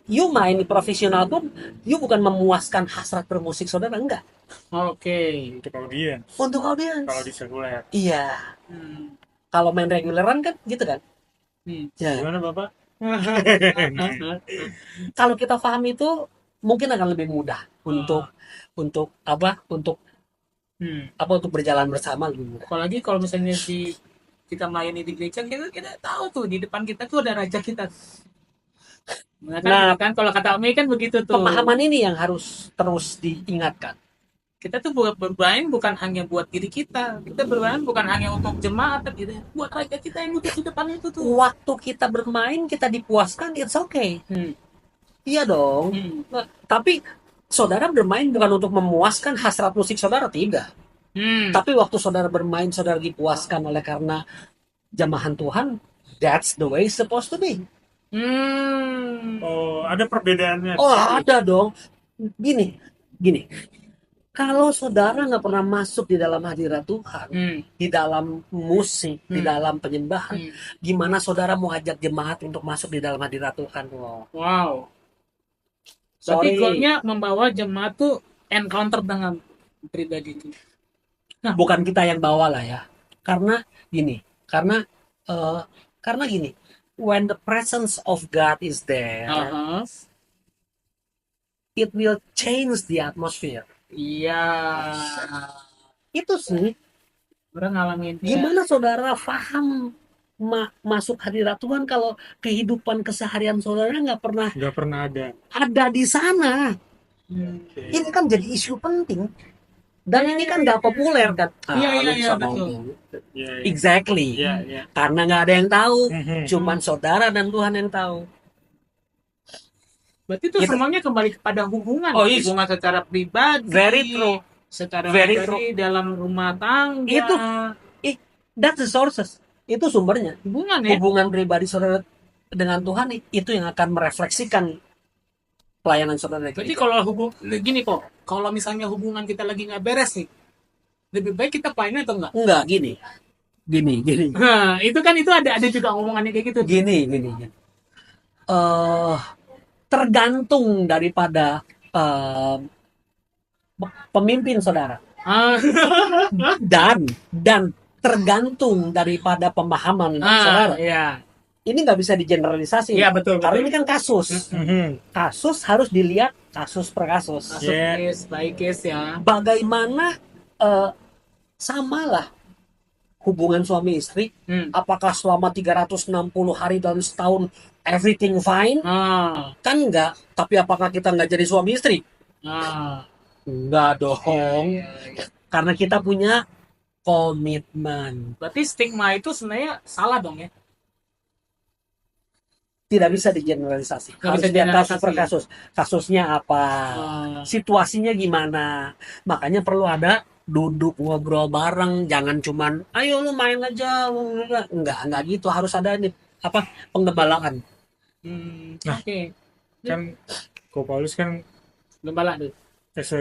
You main di profesional pun, you bukan memuaskan hasrat bermusik saudara, enggak. Oke. Untuk audiens. Untuk audiens. Kalau di sekuler. Iya. Kalau main reguleran kan gitu kan. Ya. Gimana Bapak? Kalau kita paham itu, mungkin akan lebih mudah untuk apa untuk berjalan bersama lebih mudah. Apalagi kalau misalnya kita melayani di gereja, kita tahu tuh di depan kita tuh ada raja kita. Nah, Kan kalau kata Ome kan begitu tuh. pemahaman ini yang harus terus diingatkan. Kita tuh bermain bukan hanya buat diri kita bermain bukan hanya untuk jemaat, gitu. Buat raja kita yang duduk di depan itu tuh. Waktu kita bermain, kita dipuaskan, it's okay. Iya dong. Nah, tapi saudara bermain bukan untuk memuaskan hasrat musik saudara, tidak. Tapi waktu saudara bermain, saudara dipuaskan oleh karena jamahan Tuhan. That's the way it's supposed to be. Oh, ada perbedaannya. Oh, ada dong. Gini. Kalau saudara nggak pernah masuk di dalam hadirat Tuhan, di dalam musik, di dalam penyembahan, gimana saudara mau ajak jemaat untuk masuk di dalam hadirat Tuhan? Wow. Berarti goalnya membawa jemaat tuh encounter dengan pribadi itu. Nah, bukan kita yang bawa lah ya. Karena gini, karena gini, when the presence of God is there, it will change the atmosphere. Iya. Itu sih. Orang ngalamin. Gimana saudara paham masuk hadirat Tuhan kalau kehidupan keseharian saudara nggak pernah ada di sana? Ini kan jadi isu penting. Dan ini kan nggak populer kan? Iya, betul. Exactly. Karena nggak ada yang tahu, cuman saudara dan Tuhan yang tahu. Berarti itu semuanya kembali kepada hubungan. Hubungan secara pribadi. Very true. Secara pribadi dalam rumah tangga. That's the sources. Itu sumbernya. Hubungan ya. Hubungan pribadi saudara dengan Tuhan itu yang akan merefleksikan pelayanan saudara. Berarti kalau gini kok, kalau misalnya hubungan kita lagi nggak beres nih, lebih baik kita pelayanan atau enggak? Enggak, gini. Nah, itu ada juga omongannya kayak gitu. Gini. Tergantung daripada pemimpin saudara. Dan tergantung daripada pemahaman saudara. Iya. Ini nggak bisa digeneralisasi. Iya, betul. Karena ini kan kasus. Kasus harus dilihat kasus per kasus. Case by case ya. Bagaimana samalah hubungan suami istri. Apakah selama 360 hari dalam setahun everything fine? Kan enggak. Tapi apakah kita nggak jadi suami istri? Enggak dong. Karena kita punya komitmen. Berarti stigma itu sebenarnya salah dong ya? Tidak bisa digeneralisasi. Harus dilihat kasus per kasus. Kasusnya apa? Situasinya gimana? Makanya perlu ada duduk ngobrol bareng. Jangan cuman, ayo lu main aja. Enggak gitu. Harus ada nih penggembalaan. Oke. Kan Ko Paulus kan gembala tuh.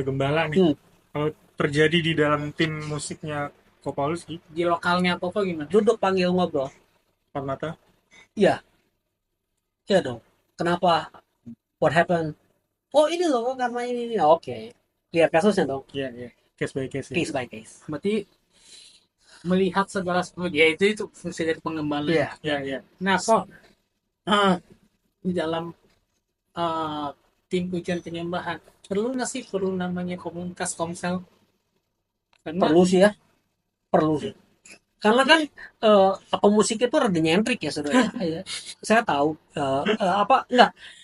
Gembala nih. Kalau terjadi di dalam tim musiknya Ko Paulus di lokalnya Koko gimana? Duduk panggil ngobrol. Empat mata? Iya. Iya dong. Kenapa? What happened? Oh ini loh karena ini. Oke. Lihat kasusnya dong. Iya. Case by case. Case by case. Berarti melihat segala sesuatu. Ya itu fungsi dari pengembalaan. Iya. Nah kok di dalam tim pujian penyembahan perlu namanya komunitas komsel? Perlu sih. Karena kan pemusik itu rada nyentrik ya saudara. Saya tahu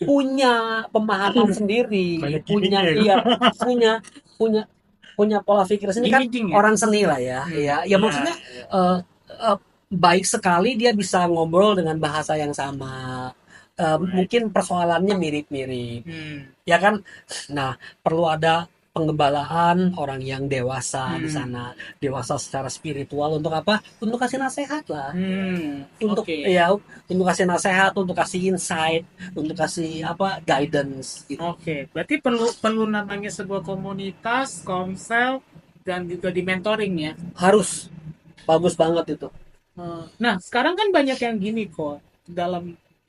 punya pemahaman sendiri, punya pola pikir sendiri kan orang seni lah ya. Ya maksudnya baik sekali dia bisa ngobrol dengan bahasa yang sama. Mungkin persoalannya mirip-mirip. Ya kan? Nah, perlu ada penggembalaan orang yang dewasa di sana, dewasa secara spiritual untuk apa? Untuk kasih nasihat lah. Untuk kasih nasihat, untuk kasih insight, untuk kasih guidance gitu. Berarti perlu namanya sebuah komunitas, komsel dan juga di mentoring ya. Harus. Bagus banget itu. Nah, sekarang kan banyak yang gini kok.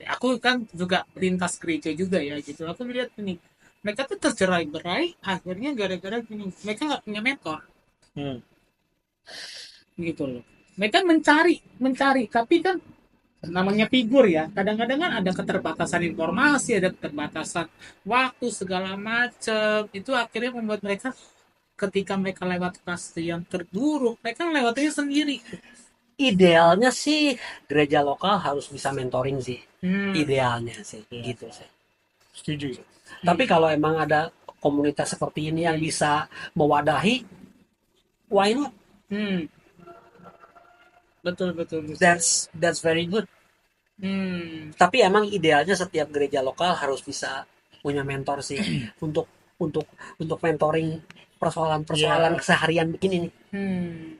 Aku kan juga lintas gereja juga ya gitu. Aku lihat ini mereka tuh tercerai-berai akhirnya gara-gara gini, mereka nggak punya mentor. Gitu loh. Mereka mencari tapi kan namanya figur ya, kadang-kadang kan ada keterbatasan informasi, ada keterbatasan waktu segala macam, itu akhirnya membuat mereka ketika mereka lewat fase yang terburuk mereka lewatnya sendiri. Idealnya sih gereja lokal harus bisa mentoring sih. Hmm. Idealnya sih Iya. gitu sih. Setuju. Tapi kalau emang ada komunitas seperti ini yang bisa mewadahi, why not? Hmm. Betul betul betul. That's very good. Hmm. Tapi emang idealnya setiap gereja lokal harus bisa punya mentor sih untuk untuk untuk mentoring persoalan-persoalan Iya. keseharian begini nih. Hmm.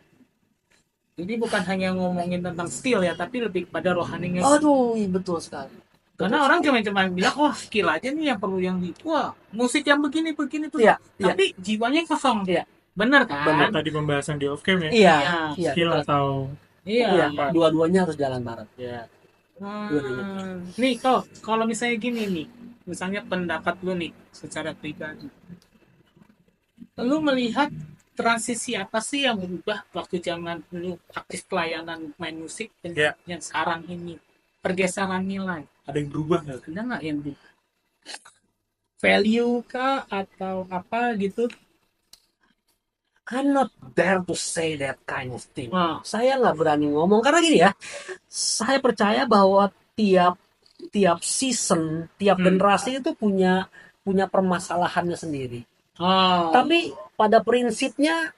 Jadi bukan hanya ngomongin tentang skill ya, tapi lebih kepada rohaninya. Aduh, betul sekali. Karena orang cuma bilang, wah skill aja nih yang perlu yang di, wah musik yang begini begini tuh. Iya, iya. Tapi jiwanya kosong. Iya. Bener kan? Bener. Tadi pembahasan di off cam ya. Iya, iya. Skill betul. atau Iya. Iya, dua-duanya harus jalan bareng. ya. Nih kalau misalnya gini nih, misalnya pendapat lu nih secara pribadi, lu melihat transisi apa sih yang berubah waktu zaman lu aktif pelayanan main musik dan Ya. yang sekarang ini, pergeseran nilai, Ada yang berubah nggak? ada nggak yang berubah? Value kah atau apa gitu? I'm not there to say that kind of thing. Wah, Saya nggak berani ngomong karena gini ya. Saya percaya bahwa tiap season, tiap generasi itu punya permasalahannya sendiri. oh, Tapi pada prinsipnya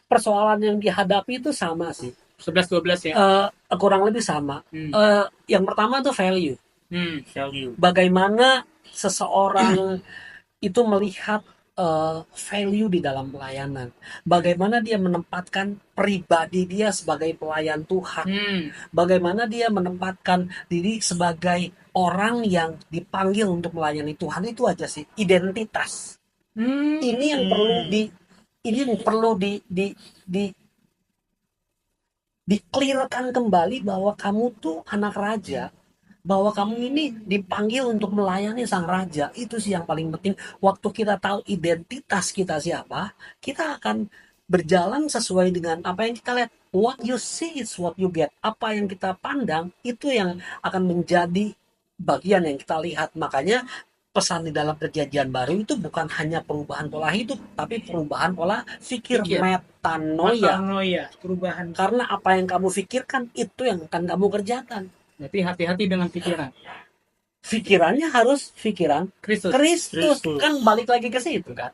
persoalan yang dihadapi itu sama sih. 11-12 ya. Kurang lebih sama. Yang pertama itu value. Value. Bagaimana seseorang itu melihat value di dalam pelayanan. Bagaimana dia menempatkan pribadi dia sebagai pelayan Tuhan. Bagaimana dia menempatkan diri sebagai orang yang dipanggil untuk melayani Tuhan. Itu aja sih, identitas. Ini yang perlu di-clearkan kembali bahwa kamu tuh anak raja, bahwa kamu ini dipanggil untuk melayani sang raja. Itu sih yang paling penting. Waktu kita tahu identitas kita siapa, kita akan berjalan sesuai dengan apa yang kita lihat. What you see is what you get. Apa yang kita pandang itu yang akan menjadi bagian yang kita lihat. Makanya pesan di dalam perjanjian baru itu bukan hanya perubahan pola hidup, tapi perubahan pola pikir, metanoia. Perubahan. Karena apa yang kamu pikirkan itu yang akan kamu kerjakan. Jadi hati-hati dengan pikiran. Pikirannya harus pikiran Kristus. Kristus. Kan balik lagi ke situ kan.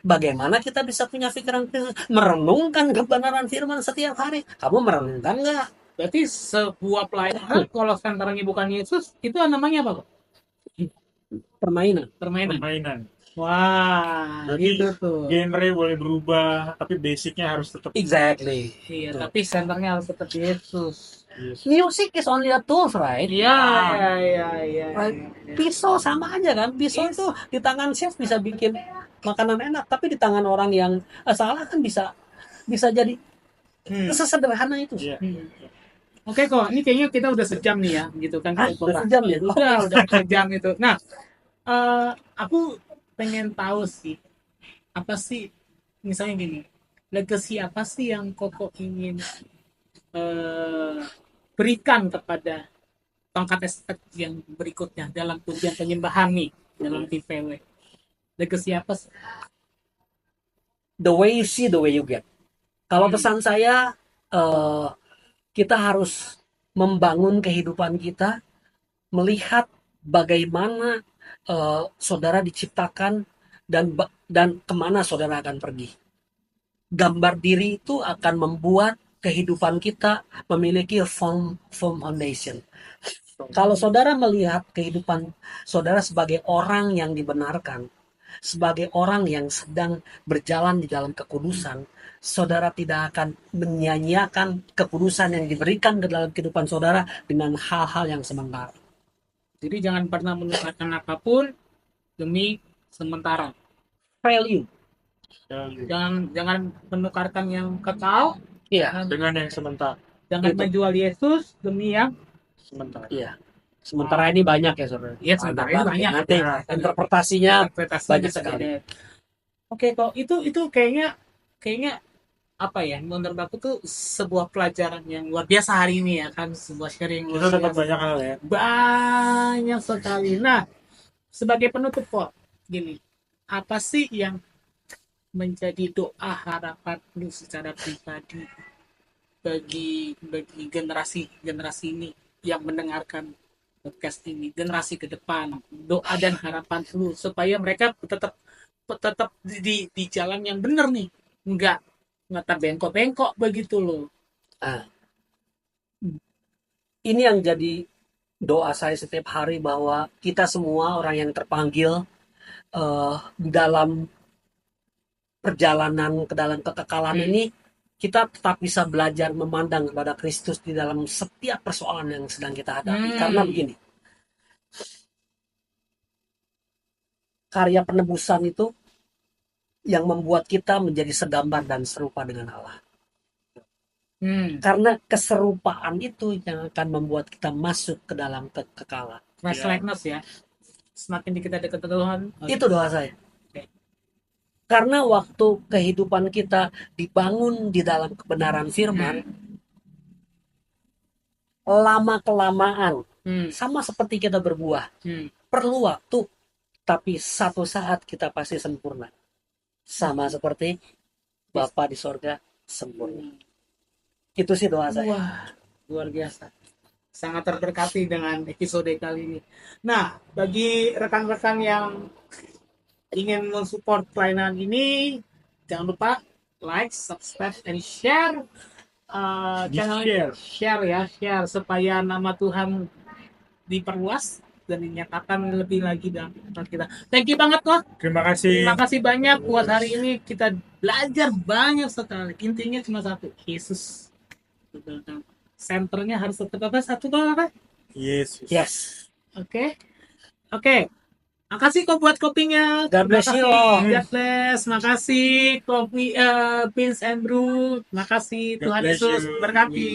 Bagaimana kita bisa punya pikiran Kristus? Merenungkan kebenaran firman setiap hari. Kamu merenungkan nggak? Berarti sebuah pelayanan kalau senternya bukan Yesus, itu namanya apa, Pak? Permainan. Wah, Berarti gitu tuh. genre boleh berubah, tapi basicnya harus tetap. Exactly. Iya, tapi senternya harus tetap Yesus. Yes. Music is only a tool, right? Iya. Right. Pisau sama aja kan. Pisau itu di tangan chef bisa bikin makanan enak, tapi di tangan orang yang salah kan bisa jadi sesederhana itu. Iya. Oke kok, ini kayaknya kita udah sejam nih ya, gitu kan? Udah sejam ya? Udah sejam itu. Nah, aku pengen tahu sih, apa sih, misalnya gini, legacy apa sih yang Koko ingin berikan kepada tongkat estafet yang berikutnya dalam pujian penyembahan nih, dalam TVW. Legacy apa sih? The way you see, the way you get. Kalau pesan saya, kita harus membangun kehidupan kita, melihat bagaimana saudara diciptakan dan kemana saudara akan pergi. Gambar diri itu akan membuat kehidupan kita memiliki firm foundation. Kalau saudara melihat kehidupan saudara sebagai orang yang dibenarkan, sebagai orang yang sedang berjalan di dalam kekudusan, saudara tidak akan menyanyiakan kekudusan yang diberikan ke dalam kehidupan saudara dengan hal-hal yang sementara. Jadi jangan pernah menukarkan apapun demi sementara. Value. Jangan menukarkan yang kekal. Iya. Dengan yang sementara. Jangan menjual Yesus demi yang Sementara. Iya. Sementara ini banyak ya saudara. Iya, sementara ini banyak. Nanti interpretasinya banyak sekali. Oke kok itu kayaknya apa ya, menurut aku tuh sebuah pelajaran yang luar biasa hari ini ya kan, sebuah sharing yang Kita luar dapat biasa. banyak hal ya. Banyak sekali. Nah, sebagai penutup kok, gini, apa sih yang menjadi doa harapan lu secara pribadi bagi generasi generasi ini yang mendengarkan podcast ini, generasi ke depan, doa dan harapan lu supaya mereka tetap tetap di jalan yang benar nih, nggak nggak bengkok-bengkok begitu loh. Ah, ini yang jadi doa saya setiap hari, bahwa kita semua orang yang terpanggil dalam perjalanan ke dalam kekekalan ini, kita tetap bisa belajar memandang kepada Kristus di dalam setiap persoalan yang sedang kita hadapi. Karena begini, karya penebusan itu yang membuat kita menjadi segambar dan serupa dengan Allah. Karena keserupaan itu yang akan membuat kita masuk ke dalam kekekalan. Christ likeness ya, semakin kita dekat ke Tuhan. Itu doa saya. Oke. Karena waktu kehidupan kita dibangun di dalam kebenaran firman, lama-kelamaan, sama seperti kita berbuah, perlu waktu, tapi satu saat kita pasti sempurna. Sama seperti Bapa di sorga sempurna. Itu sih doa saya. Wah, luar biasa. Sangat terberkati dengan episode kali ini. Nah, bagi rekan-rekan yang ingin mensupport pelayanan ini, jangan lupa like, subscribe, and share channel share ya, share supaya nama Tuhan diperluas dan dinyatakan lebih lagi dalam kehidupan kita. Thank you banget kok. Terima kasih. Terima kasih banyak buat hari ini, kita belajar banyak sekali. Intinya cuma satu, Yesus. Senternya harus tetap apa? Satu tuh apa? Yesus. Yes. Oke. Makasih kok buat kopinya. God bless you. God bless. Makasih kopi Prince and Brew. Makasih. God Tuhan bless Yesus you. berkati.